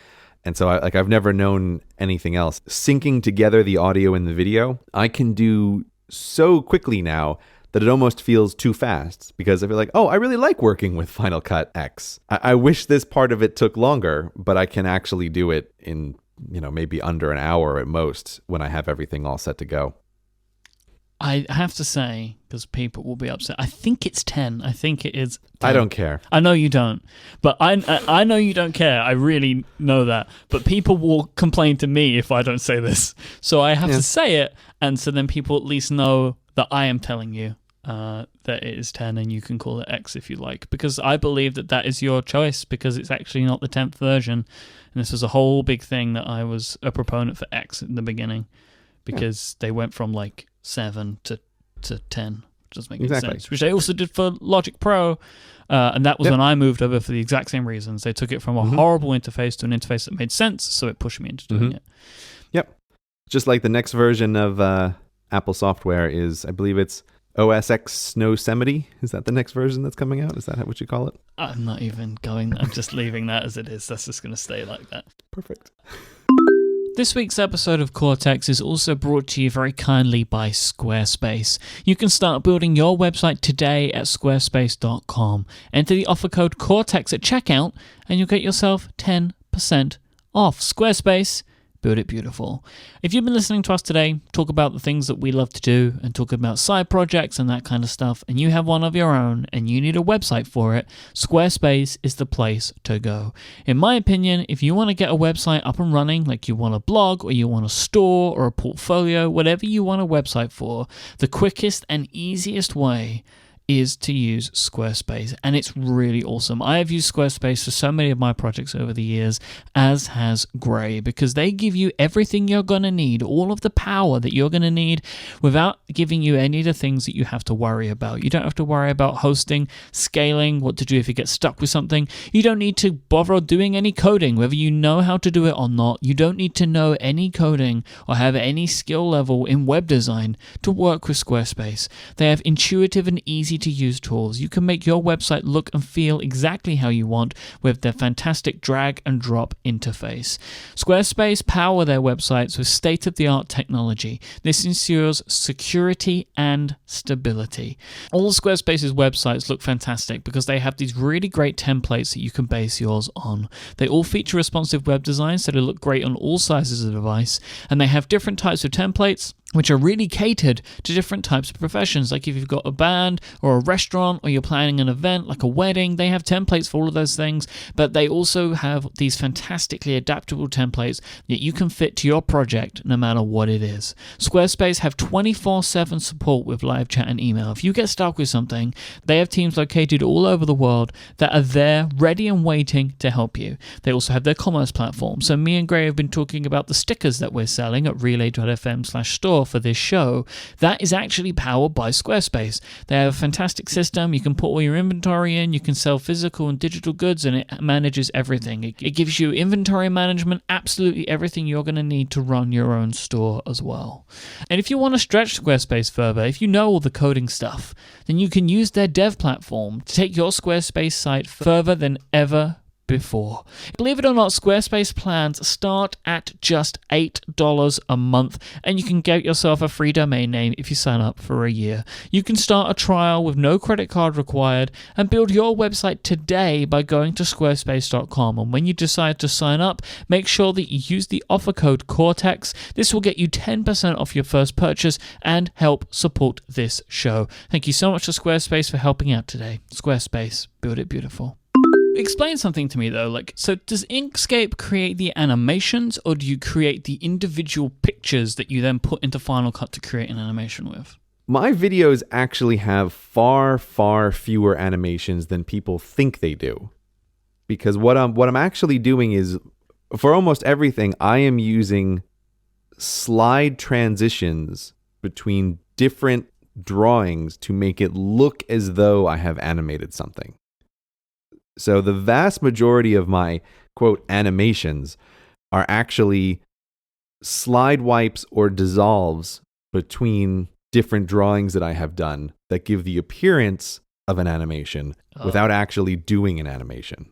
And so I've never known anything else. Syncing together the audio and the video, I can do so quickly now that it almost feels too fast, because I feel like, oh, I really like working with Final Cut X. I wish this part of it took longer, but I can actually do it in, maybe under an hour at most when I have everything all set to go. I have to say, because people will be upset, I think it's 10. I think it is 10. I don't care. I know you don't. But I know you don't care. I really know that. But people will complain to me if I don't say this. So I have to say it, and so then people at least know that I am telling you that it is 10, and you can call it X if you like. Because I believe that is your choice, because it's actually not the 10th version. And this was a whole big thing that I was a proponent for X in the beginning, because they went from like 7 to 10, which doesn't make any sense, which they also did for Logic Pro, and that was when I moved over for the exact same reasons. They took it from a horrible interface to an interface that made sense, so it pushed me into doing it. Yep. Just like the next version of Apple software is, I believe it's OS X Snowsemite. Is that the next version that's coming out? Is that what you call it? I'm not even going. I'm just leaving that as it is. That's just going to stay like that. Perfect. This week's episode of Cortex is also brought to you very kindly by Squarespace. You can start building your website today at squarespace.com. Enter the offer code Cortex at checkout and you'll get yourself 10% off. Squarespace, build it beautiful. If you've been listening to us today talk about the things that we love to do and talk about side projects and that kind of stuff, and you have one of your own and you need a website for it, Squarespace is the place to go. In my opinion, if you want to get a website up and running, like you want a blog or you want a store or a portfolio, whatever you want a website for, the quickest and easiest way is to use Squarespace, and it's really awesome. I have used Squarespace for so many of my projects over the years, as has Grey, because they give you everything you're going to need, all of the power that you're going to need, without giving you any of the things that you have to worry about. You don't have to worry about hosting, scaling, what to do if you get stuck with something. You don't need to bother doing any coding, whether you know how to do it or not. You don't need to know any coding or have any skill level in web design to work with Squarespace. They have intuitive and easy to use tools. You can make your website look and feel exactly how you want with their fantastic drag and drop interface. Squarespace power their websites with state-of-the-art technology. This ensures security and stability. All Squarespace's websites look fantastic because they have these really great templates that you can base yours on. They all feature responsive web design, so they look great on all sizes of device, and they have different types of templates which are really catered to different types of professions. Like if you've got a band or a restaurant, or you're planning an event like a wedding, they have templates for all of those things, but they also have these fantastically adaptable templates that you can fit to your project no matter what it is. Squarespace have 24/7 support with live chat and email. If you get stuck with something, they have teams located all over the world that are there, ready and waiting to help you. They also have their commerce platform. So me and Grey have been talking about the stickers that we're selling at relay.fm/store, for this show, that is actually powered by Squarespace. They have a fantastic system. You can put all your inventory in, you can sell physical and digital goods, and it manages everything. It gives you inventory management, absolutely everything you're going to need to run your own store as well. And if you want to stretch Squarespace further, if you know all the coding stuff, then you can use their dev platform to take your Squarespace site further than ever before. Believe it or not, Squarespace plans start at just $8 a month, and you can get yourself a free domain name if you sign up for a year. You can start a trial with no credit card required and build your website today by going to squarespace.com. And when you decide to sign up, make sure that you use the offer code Cortex. This will get you 10% off your first purchase and help support this show. Thank you so much to Squarespace for helping out today. Squarespace, build it beautiful. Explain something to me though, so does Inkscape create the animations, or do you create the individual pictures that you then put into Final Cut to create an animation with? My videos actually have far, far fewer animations than people think they do. Because what I'm actually doing is, for almost everything, I am using slide transitions between different drawings to make it look as though I have animated something. So the vast majority of my, quote, animations are actually slide wipes or dissolves between different drawings that I have done that give the appearance of an animation without actually doing an animation.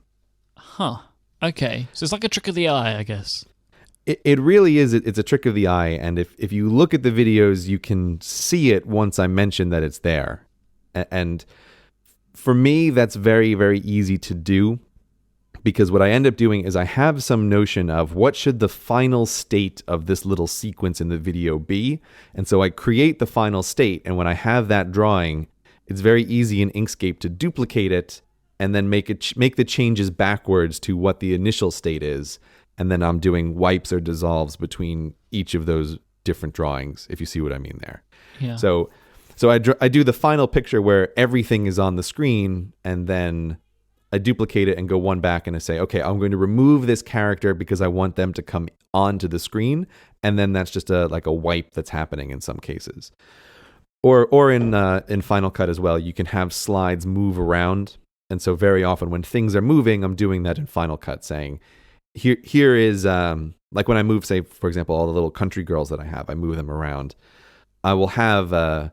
Huh. Okay. So it's like a trick of the eye, I guess. It really is. It's a trick of the eye. And if you look at the videos, you can see it once I mention that it's there. And for me, that's very, very easy to do, because what I end up doing is I have some notion of what should the final state of this little sequence in the video be. And so I create the final state. And when I have that drawing, it's very easy in Inkscape to duplicate it and then make the changes backwards to what the initial state is. And then I'm doing wipes or dissolves between each of those different drawings, if you see what I mean there. Yeah. So I do the final picture where everything is on the screen, and then I duplicate it and go one back and I say, okay, I'm going to remove this character because I want them to come onto the screen. And then that's just like a wipe that's happening in some cases. Or in Final Cut as well, you can have slides move around. And so very often when things are moving, I'm doing that in Final Cut, saying, here is, like when I move, say, for example, all the little country girls that I have, I move them around. I will have a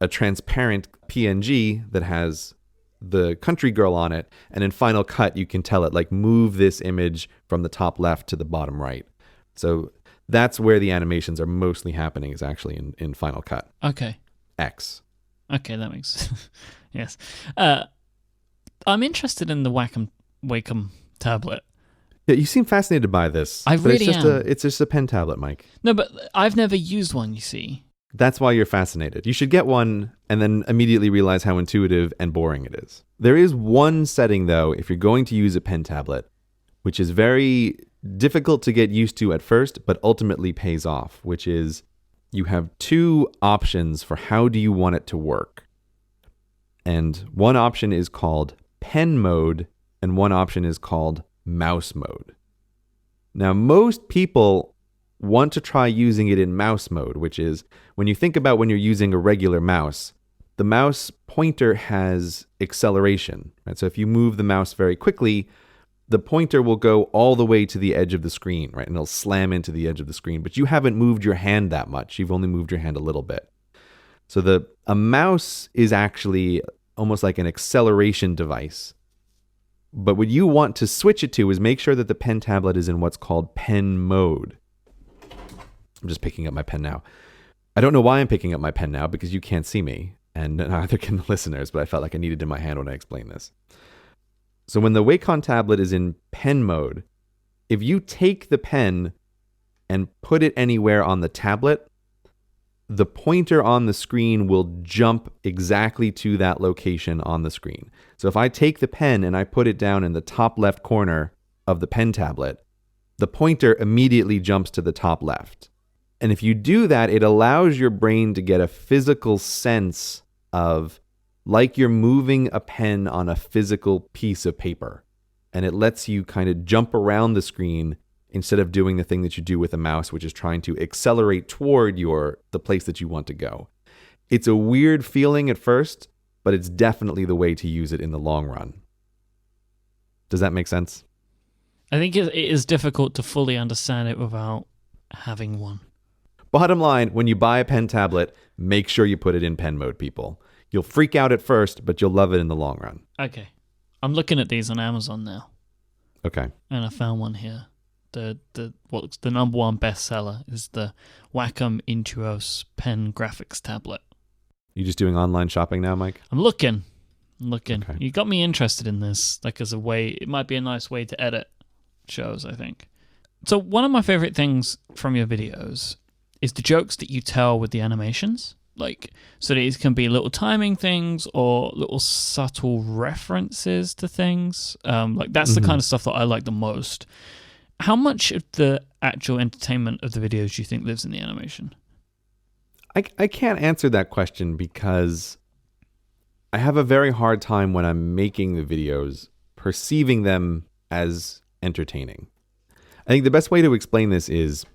transparent PNG that has the country girl on it, and in Final Cut you can tell it, like, move this image from the top left to the bottom right. So that's where the animations are mostly happening, is actually in Final Cut. Okay. X. Okay, that makes yes. I'm interested in the Wacom tablet. Yeah, you seem fascinated by this. I really am. It's just a pen tablet, Mike. No, but I've never used one, you see. That's why you're fascinated. You should get one and then immediately realize how intuitive and boring it is. There is one setting, though, if you're going to use a pen tablet, which is very difficult to get used to at first, but ultimately pays off, which is you have two options for how do you want it to work. And one option is called pen mode, and one option is called mouse mode. Now, most people want to try using it in mouse mode, which is when you think about when you're using a regular mouse, the mouse pointer has acceleration. Right? So if you move the mouse very quickly, the pointer will go all the way to the edge of the screen, right? And it'll slam into the edge of the screen, but you haven't moved your hand that much. You've only moved your hand a little bit. So a mouse is actually almost like an acceleration device. But what you want to switch it to is make sure that the pen tablet is in what's called pen mode. I'm just picking up my pen now. I don't know why I'm picking up my pen now, because you can't see me, and neither can the listeners, but I felt like I needed it in my hand when I explained this. So when the Wacom tablet is in pen mode, if you take the pen and put it anywhere on the tablet, the pointer on the screen will jump exactly to that location on the screen. So if I take the pen and I put it down in the top left corner of the pen tablet, the pointer immediately jumps to the top left. And if you do that, it allows your brain to get a physical sense of, like you're moving a pen on a physical piece of paper. And it lets you kind of jump around the screen instead of doing the thing that you do with a mouse, which is trying to accelerate toward the place that you want to go. It's a weird feeling at first, but it's definitely the way to use it in the long run. Does that make sense? I think it is difficult to fully understand it without having one. Bottom line, when you buy a pen tablet, make sure you put it in pen mode, people. You'll freak out at first, but you'll love it in the long run. Okay. I'm looking at these on Amazon now. Okay. And I found one here. The number one bestseller is the Wacom Intuos pen graphics tablet. You just doing online shopping now, Mike? I'm looking. Okay. You got me interested in this, like as a way, it might be a nice way to edit shows, I think. So one of my favorite things from your videos is the jokes that you tell with the animations. Like, so these can be little timing things or little subtle references to things. Like that's the kind of stuff that I like the most. How much of the actual entertainment of the videos do you think lives in the animation? I can't answer that question because I have a very hard time when I'm making the videos perceiving them as entertaining. I think the best way to explain this is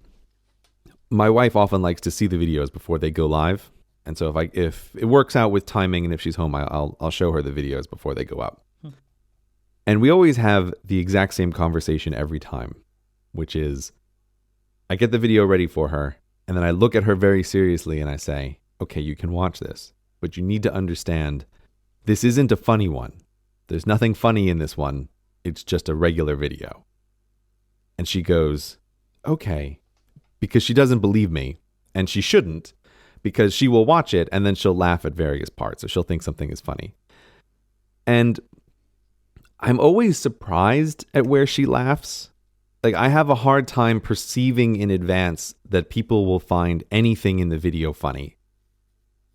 my wife often likes to see the videos before they go live. And so if it works out with timing and if she's home, I'll show her the videos before they go up. And we always have the exact same conversation every time, which is I get the video ready for her and then I look at her very seriously and I say, okay, you can watch this, but you need to understand this isn't a funny one. There's nothing funny in this one. It's just a regular video. And she goes, okay, because she doesn't believe me, and she shouldn't, because she will watch it and then she'll laugh at various parts, or she'll think something is funny. And I'm always surprised at where she laughs. Like, I have a hard time perceiving in advance that people will find anything in the video funny.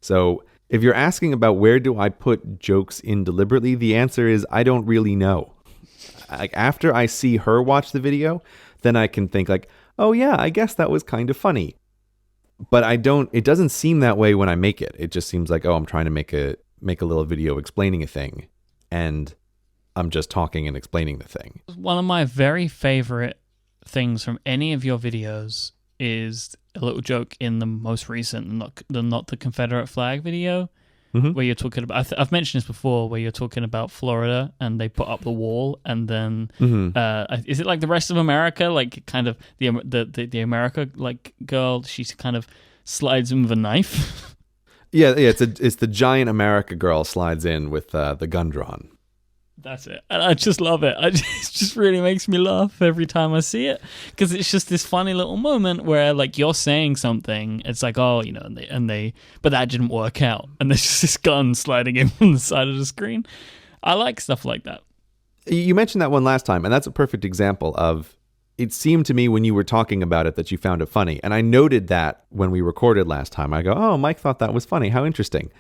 So if you're asking about where do I put jokes in deliberately, the answer is I don't really know. Like, after I see her watch the video, then I can think like, oh yeah, I guess that was kind of funny. But it doesn't seem that way when I make it. It just seems like, oh, I'm trying to make a little video explaining a thing, and I'm just talking and explaining the thing. One of my very favorite things from any of your videos is a little joke in the most recent, not the Confederate flag video, where you're talking about, I've mentioned this before, where you're talking about Florida and they put up the wall and then is it like the rest of America, like kind of the America like girl, she kind of slides in with a knife. yeah, it's the giant America girl slides in with the gun drawn. That's it. And I just love it. It just really makes me laugh every time I see it, because it's just this funny little moment where like you're saying something, it's like, oh, you know, and they but that didn't work out, and there's just this gun sliding in from the side of the screen. I like stuff like that. You mentioned that one last time, and that's a perfect example of, it seemed to me when you were talking about it that you found it funny, and I noted that when we recorded last time. I go, oh, Mike thought that was funny. How interesting.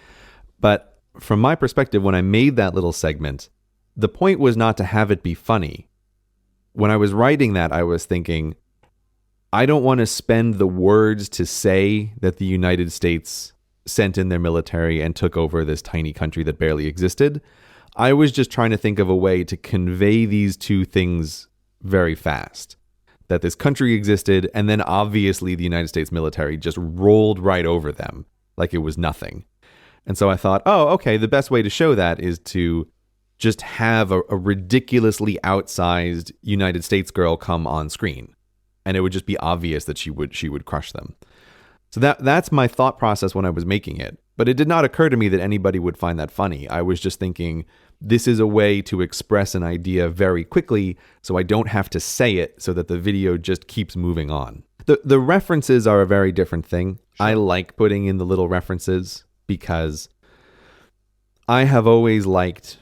But from my perspective, when I made that little segment, the point was not to have it be funny. When I was writing that, I was thinking, I don't want to spend the words to say that the United States sent in their military and took over this tiny country that barely existed. I was just trying to think of a way to convey these two things very fast. That this country existed, and then obviously the United States military just rolled right over them like it was nothing. And so I thought, oh, okay, the best way to show that is to just have a ridiculously outsized United States girl come on screen, and it would just be obvious that she would crush them. So that's my thought process when I was making it. But it did not occur to me that anybody would find that funny. I was just thinking, this is a way to express an idea very quickly, so I don't have to say it, so that the video just keeps moving on. The references are a very different thing. Sure. I like putting in the little references because I have always liked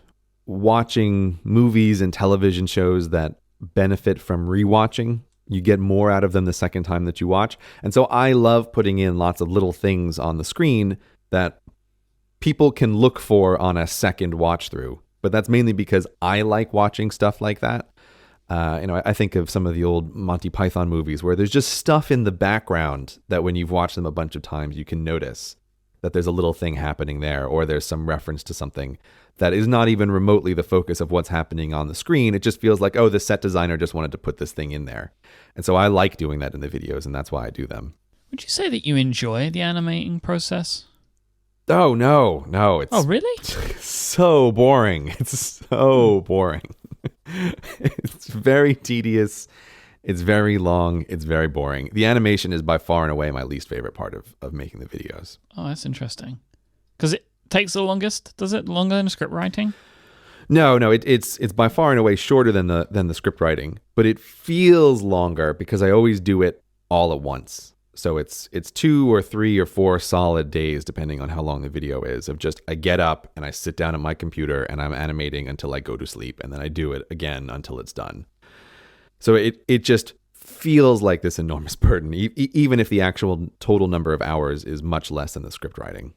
watching movies and television shows that benefit from rewatching. You get more out of them the second time that you watch. And so I love putting in lots of little things on the screen that people can look for on a second watch through. But that's mainly because I like watching stuff like that. I think of some of the old Monty Python movies where there's just stuff in the background that when you've watched them a bunch of times, you can notice that there's a little thing happening there, or there's some reference to something that is not even remotely the focus of what's happening on the screen. It just feels like, oh, the set designer just wanted to put this thing in there. And so I like doing that in the videos, and that's why I do them. Would you say that you enjoy the animating process? Oh, no. It's really? so boring. It's so boring. It's very tedious. It's very long. It's very boring. The animation is by far and away my least favorite part of making the videos. Oh, that's interesting. Because it takes the longest? Does it? Longer than script writing? No. It's by far and away shorter than the script writing, but it feels longer because I always do it all at once. So it's 2 or 3 or 4 solid days, depending on how long the video is, of just I get up and I sit down at my computer and I'm animating until I go to sleep, and then I do it again until it's done. So it just feels like this enormous burden, even if the actual total number of hours is much less than the script writing.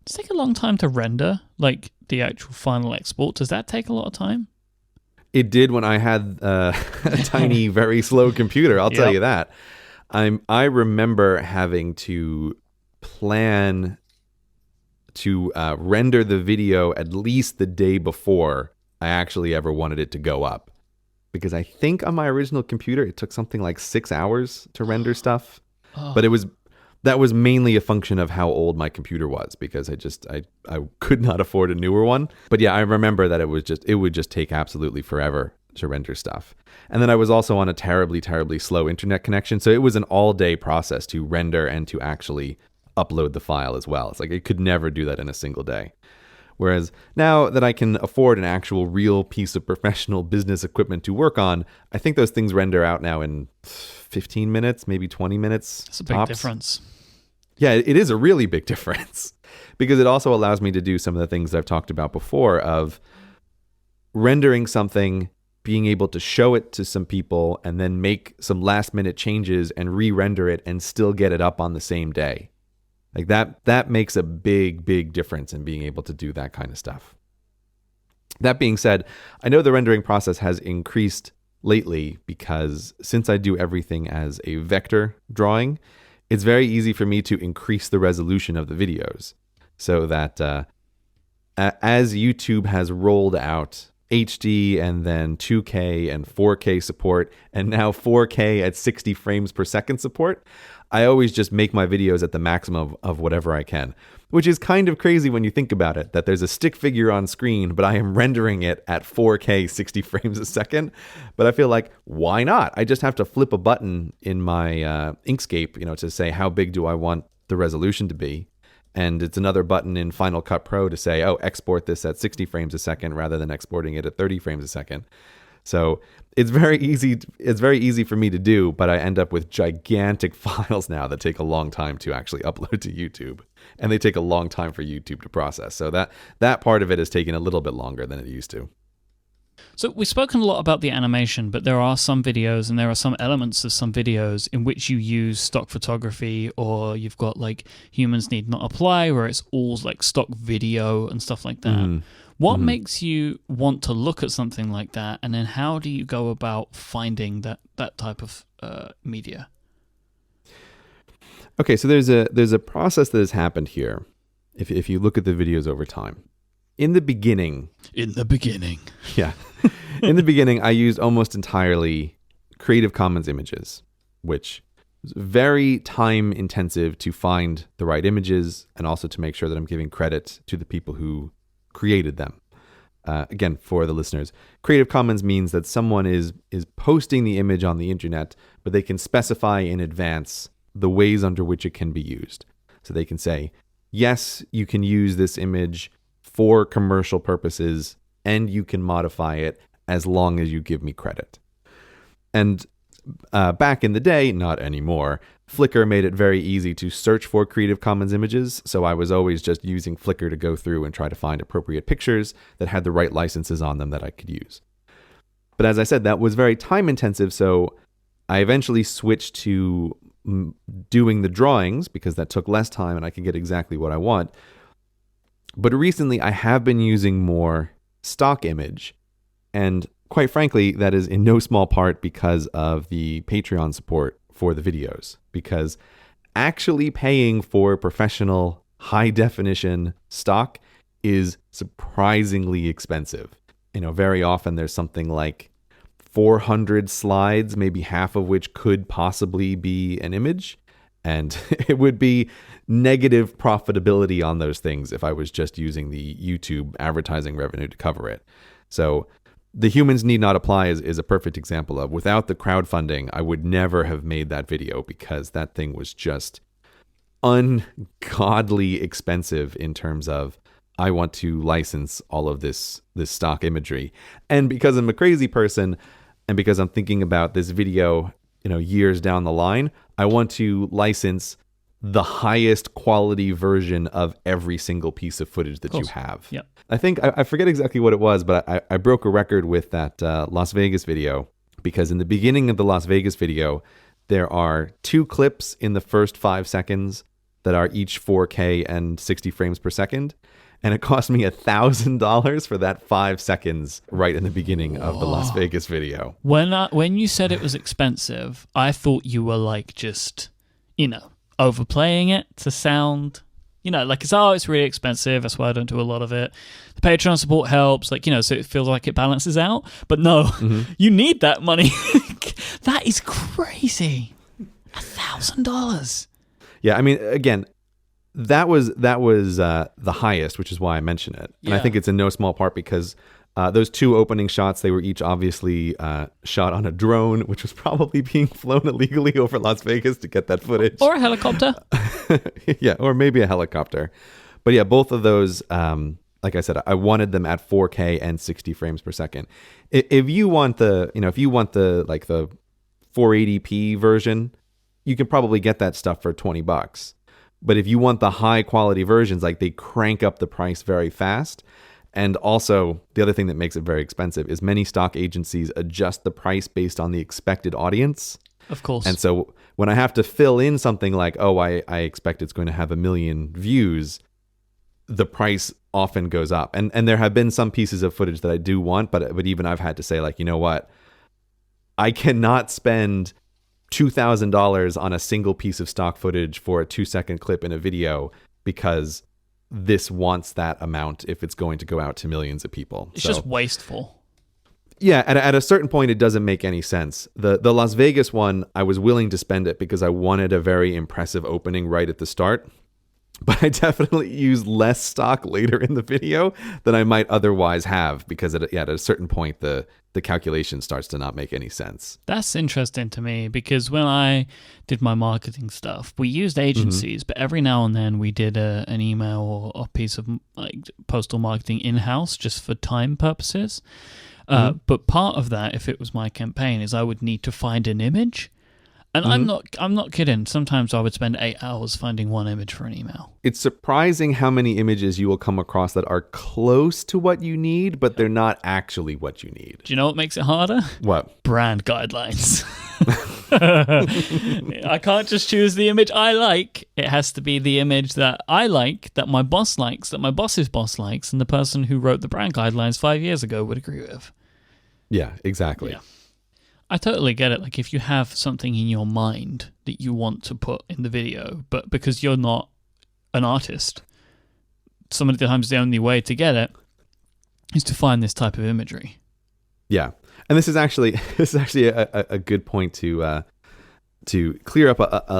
Does it take a long time to render, like the actual final export? Does that take a lot of time? It did when I had a tiny, very slow computer, I'll tell you that. I remember having to plan to render the video at least the day before I actually ever wanted it to go up. Because I think on my original computer, it took something like 6 hours to render stuff. But that was mainly a function of how old my computer was, because I could not afford a newer one. But yeah, I remember that it would just take absolutely forever to render stuff. And then I was also on a terribly, terribly slow internet connection. So it was an all-day process to render and to actually upload the file as well. It's like it could never do that in a single day. Whereas now that I can afford an actual real piece of professional business equipment to work on, I think those things render out now in 15 minutes, maybe 20 minutes. That's a big tops. difference. Yeah, it is a really big difference, because it also allows me to do some of the things I've talked about before of rendering something, being able to show it to some people, and then make some last minute changes and re-render it and still get it up on the same day. Like that makes a big, big difference in being able to do that kind of stuff. That being said, I know the rendering process has increased lately because since I do everything as a vector drawing, it's very easy for me to increase the resolution of the videos so that as YouTube has rolled out HD and then 2K and 4K support, and now 4K at 60 frames per second support, I always just make my videos at the maximum of whatever I can, which is kind of crazy when you think about it, that there's a stick figure on screen, but I am rendering it at 4K 60 frames a second. But I feel like, why not? I just have to flip a button in my Inkscape, to say how big do I want the resolution to be. And it's another button in Final Cut Pro to say, oh, export this at 60 frames a second rather than exporting it at 30 frames a second. So it's very easy. It's very easy for me to do, but I end up with gigantic files now that take a long time to actually upload to YouTube, and they take a long time for YouTube to process. So that part of it is taking a little bit longer than it used to. So we've spoken a lot about the animation, but there are some videos and there are some elements of some videos in which you use stock photography, or you've got like Humans Need Not Apply, where it's all like stock video and stuff like that. Mm-hmm. What makes you want to look at something like that, and then how do you go about finding that type of media? Okay, so there's a process that has happened here. If you look at the videos over time, in the beginning, yeah, in the beginning, I used almost entirely Creative Commons images, which is very time intensive to find the right images and also to make sure that I'm giving credit to the people who created them. Again, for the listeners, Creative Commons means that someone is posting the image on the internet, but they can specify in advance the ways under which it can be used. So they can say, yes, you can use this image for commercial purposes, and you can modify it as long as you give me credit. And back in the day, not anymore, Flickr made it very easy to search for Creative Commons images, so I was always just using Flickr to go through and try to find appropriate pictures that had the right licenses on them that I could use. But as I said, that was very time intensive, so I eventually switched to doing the drawings because that took less time and I could get exactly what I want. But recently I have been using more stock image, and quite frankly, that is in no small part because of the Patreon support for the videos. Because actually paying for professional high definition stock is surprisingly expensive. Very often there's something like 400 slides, maybe half of which could possibly be an image. And it would be negative profitability on those things if I was just using the YouTube advertising revenue to cover it. So the humans need not apply is a perfect example of, without the crowdfunding, I would never have made that video, because that thing was just ungodly expensive in terms of, I want to license all of this stock imagery. And because I'm a crazy person, and because I'm thinking about this video, years down the line, I want to license the highest quality version of every single piece of footage that you have. Yep. I think, I forget exactly what it was, but I broke a record with that Las Vegas video, because in the beginning of the Las Vegas video, there are 2 clips in the first 5 seconds that are each 4K and 60 frames per second. And it cost me $1,000 for that 5 seconds right in the beginning of the Las Vegas video. When you said it was expensive, I thought you were just, overplaying it to sound, it's really expensive. That's why I don't do a lot of it. The Patreon support helps, so it feels like it balances out. But no, you need that money. That is crazy. $1,000. Yeah, I mean, again, that was the highest, which is why I mention it. And I think it's in no small part because those 2 opening shots, they were each obviously shot on a drone, which was probably being flown illegally over Las Vegas to get that footage. Or a helicopter. Yeah, or maybe a helicopter. But yeah, both of those, like I said, I wanted them at 4K and 60 frames per second. If you want the 480p version, you can probably get that stuff for $20. But if you want the high quality versions, they crank up the price very fast. And also, the other thing that makes it very expensive is many stock agencies adjust the price based on the expected audience. Of course. And so when I have to fill in something like, I expect it's going to have 1 million views, the price often goes up. And there have been some pieces of footage that I do want, but even I've had to say, you know what? I cannot spend $2,000 on a single piece of stock footage for a 2-second clip in a video, because this wants that amount if it's going to go out to millions of people. It's just wasteful. Yeah, at a certain point, it doesn't make any sense. The Las Vegas one, I was willing to spend it because I wanted a very impressive opening right at the start. But I definitely used less stock later in the video than I might otherwise have, because at a certain point, the calculation starts to not make any sense. That's interesting to me, because when I did my marketing stuff, we used agencies, but every now and then we did an email or a piece of postal marketing in-house just for time purposes. But part of that, if it was my campaign, is I would need to find an image. And I'm not kidding. Sometimes I would spend 8 hours finding one image for an email. It's surprising how many images you will come across that are close to what you need, but they're not actually what you need. Do you know what makes it harder? What? Brand guidelines. I can't just choose the image I like. It has to be the image that I like, that my boss likes, that my boss's boss likes, and the person who wrote the brand guidelines 5 years ago would agree with. Yeah, exactly. Yeah. I totally get it. If you have something in your mind that you want to put in the video, but because you're not an artist, some of the times the only way to get it is to find this type of imagery. Yeah. And this is actually a good point to clear up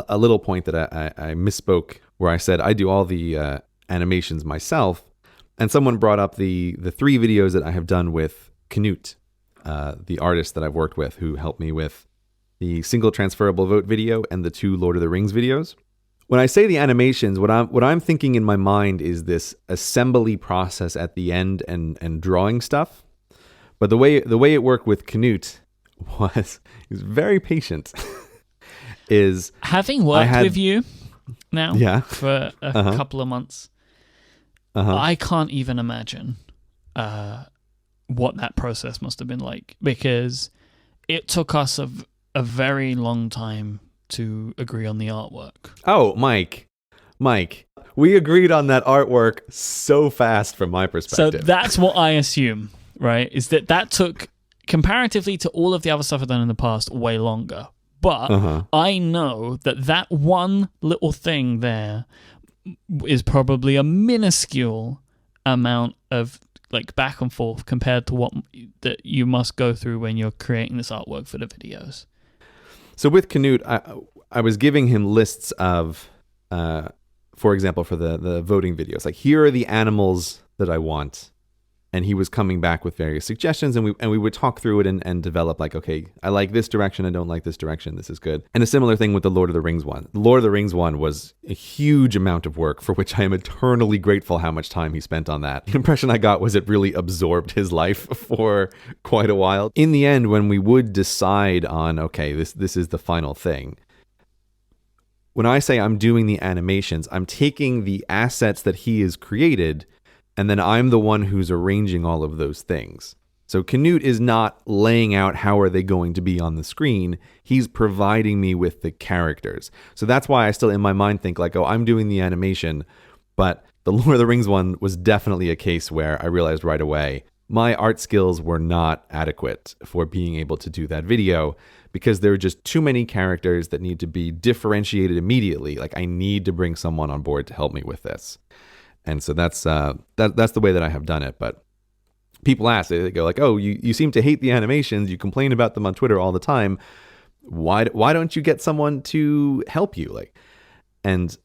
a little point that I misspoke, where I said I do all the animations myself, and someone brought up the 3 videos that I have done with Knut, the artist that I've worked with, who helped me with the single transferable vote video and the 2 Lord of the Rings videos. When I say the animations, what I'm thinking in my mind is this assembly process at the end and drawing stuff. But the way it worked with Knut was he was very patient. Is having worked with you now for a couple of months, I can't even imagine what that process must have been like, because it took us a very long time to agree on the artwork. Oh, Mike, we agreed on that artwork so fast from my perspective. So that's what I assume, right? Is that took, comparatively to all of the other stuff I've done in the past, way longer. But I know that one little thing there is probably a minuscule amount of like back and forth compared to what that you must go through when you're creating this artwork for the videos. So with Canute, I was giving him lists of, for example, for the voting videos, like here are the animals that I want. And he was coming back with various suggestions, and we would talk through it and develop like, okay, I like this direction, I don't like this direction, this is good. And a similar thing with the Lord of the Rings one. The Lord of the Rings one was a huge amount of work for which I am eternally grateful how much time he spent on that. The impression I got was it really absorbed his life for quite a while. In the end, when we would decide on, okay, this is the final thing, when I say I'm doing the animations, I'm taking the assets that he has created, and then I'm the one who's arranging all of those things. So Canute is not laying out how are they going to be on the screen. He's providing me with the characters. So that's why I still in my mind think like, oh, I'm doing the animation. But the Lord of the Rings one was definitely a case where I realized right away my art skills were not adequate for being able to do that video because there are just too many characters that need to be differentiated immediately. Like I need to bring someone on board to help me with this. And so that's the way that I have done it. But people ask, they go like, oh, you seem to hate the animations. You complain about them on Twitter all the time. Why don't you get someone to help you? Like, and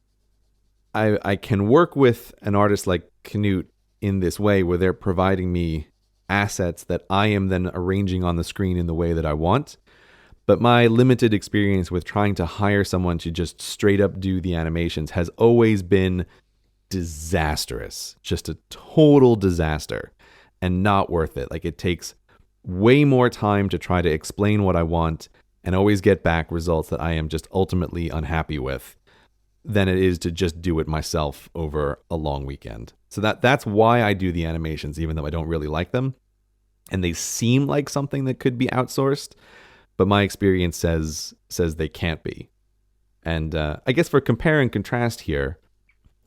I can work with an artist like Canute in this way where they're providing me assets that I am then arranging on the screen in the way that I want. But my limited experience with trying to hire someone to just straight up do the animations has always been disastrous, just a total disaster and not worth it. Like it takes way more time to try to explain what I want and always get back results that I am just ultimately unhappy with than it is to just do it myself over a long weekend. So that's why I do the animations, even though I don't really like them. And they seem like something that could be outsourced, but my experience says they can't be. And I guess for compare and contrast here,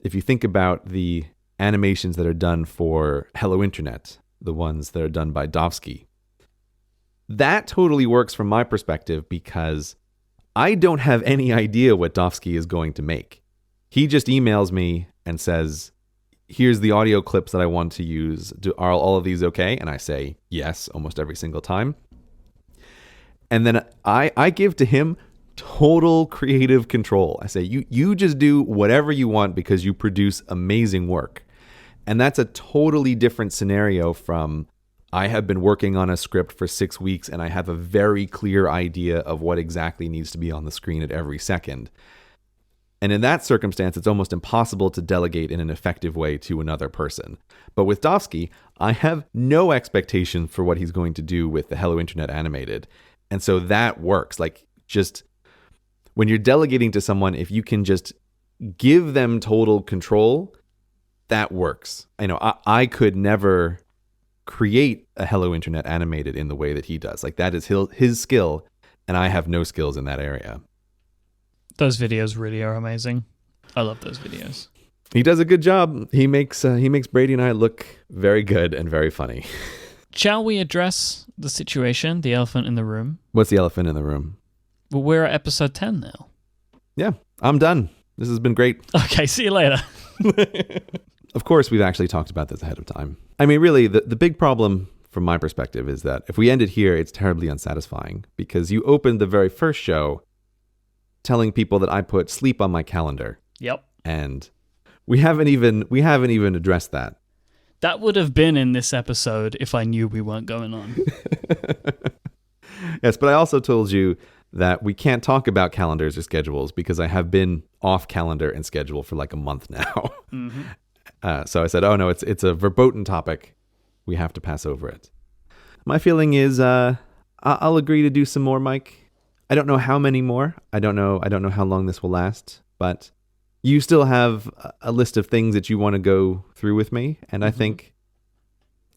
if you think about the animations that are done for Hello Internet, the ones that are done by Dovsky, that totally works from my perspective because I don't have any idea what Dovsky is going to make. He just emails me and says, here's the audio clips that I want to use. Are all of these okay? And I say yes almost every single time. And then I give to him total creative control. I say, you just do whatever you want because you produce amazing work. And that's a totally different scenario from I have been working on a script for 6 weeks and I have a very clear idea of what exactly needs to be on the screen at every second. And in that circumstance, it's almost impossible to delegate in an effective way to another person. But with Dovsky, I have no expectation for what he's going to do with the Hello Internet animated. And so that works. Like just when you're delegating to someone, if you can just give them total control, that works. I know I could never create a Hello Internet animated in the way that he does. Like that is his skill, and I have no skills in that area. Those videos really are amazing. I love those videos. He does a good job. He makes Brady and I look very good and very funny. Shall we address the situation, the elephant in the room? What's the elephant in the room? Well, we're at episode 10 now. Yeah, I'm done. This has been great. Okay, see you later. Of course, we've actually talked about this ahead of time. I mean, really, the big problem from my perspective is that if we end it here, it's terribly unsatisfying because you opened the very first show telling people that I put sleep on my calendar. Yep. And we haven't even addressed that. That would have been in this episode if I knew we weren't going on. Yes, but I also told you that we can't talk about calendars or schedules because I have been off calendar and schedule for like a month now. Mm-hmm. So I said, oh no, it's a verboten topic. We have to pass over it. My feeling is I'll agree to do some more, Mike. I don't know how many more. I don't know how long this will last, but you still have a list of things that you want to go through with me, and I think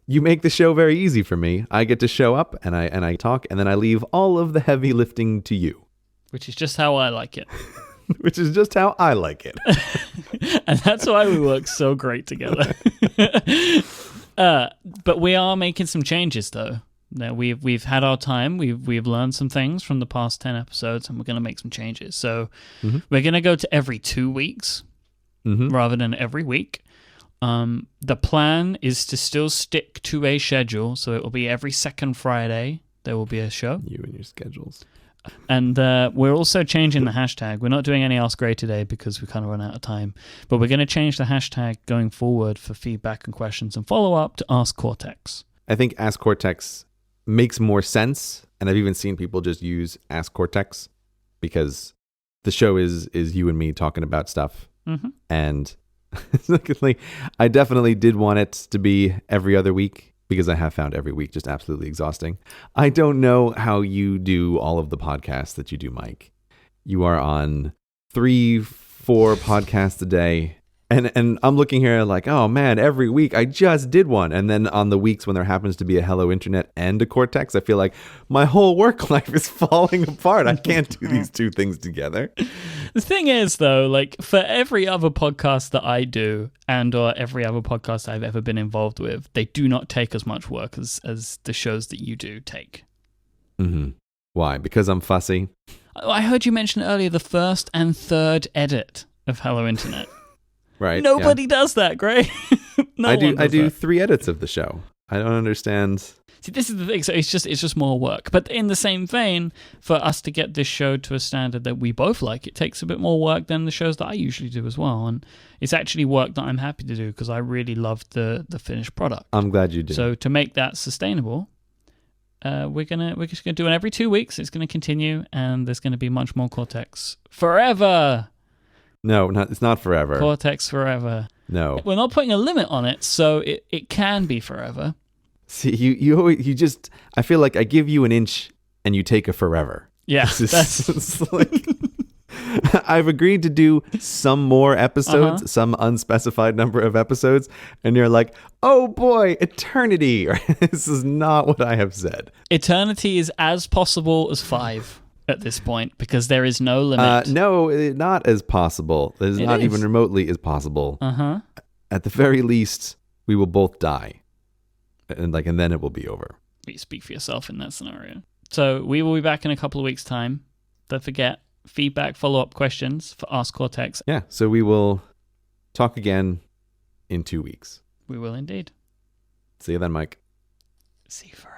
you make the show very easy for me. I get to show up and I talk, and then I leave all of the heavy lifting to you. Which is just how I like it. Which is just how I like it. And that's why we work so great together. But we are making some changes, though. Now we've had our time. We've learned some things from the past 10 episodes, and we're going to make some changes. So we're going to go to every 2 weeks rather than every week. The plan is to still stick to a schedule, so it will be every second Friday there will be a show. You and your schedules. And we're also changing the hashtag. We're not doing any Ask Grey today because we kind of run out of time. But we're going to change the hashtag going forward for feedback and questions and follow-up to Ask Cortex. I think Ask Cortex makes more sense. And I've even seen people just use Ask Cortex because the show is you and me talking about stuff. And secondly, I definitely did want it to be every other week because I have found every week just absolutely exhausting. I don't know how you do all of the podcasts that you do, Myke. You are on 3-4 podcasts a day. And I'm looking here like, oh man, every week I just did one. And then on the weeks when there happens to be a Hello Internet and a Cortex, I feel like my whole work life is falling apart. I can't do these two things together. The thing is, though, like for every other podcast that I do or every other podcast I've ever been involved with, they do not take as much work as the shows that you do take. Why? Because I'm fussy? I heard you mention earlier the first and third edit of Hello Internet. Right. Nobody does that, Grey. I do 3 edits of the show. I don't understand. See, this is the thing. So it's just more work. But in the same vein, for us to get this show to a standard that we both like, it takes a bit more work than the shows that I usually do as well. And it's actually work that I'm happy to do because I really love the finished product. I'm glad you do. So to make that sustainable, we're just gonna do it every 2 weeks. It's gonna continue, and there's gonna be much more Cortex forever. No, it's not forever. Cortex forever. No. We're not putting a limit on it, so it can be forever. See, you just, I feel like I give you an inch and you take a forever. Yeah. It's like, I've agreed to do some more episodes, some unspecified number of episodes, and you're like, oh boy, eternity. This is not what I have said. Eternity is as possible as 5. At this point, because there is no limit. No, not as possible. It is not even remotely as possible. At the very least, we will both die, and then it will be over. You speak for yourself in that scenario. So we will be back in a couple of weeks' time. Don't forget feedback, follow-up questions for Ask Cortex. Yeah. So we will talk again in 2 weeks. We will indeed. See you then, Myke. See you forever.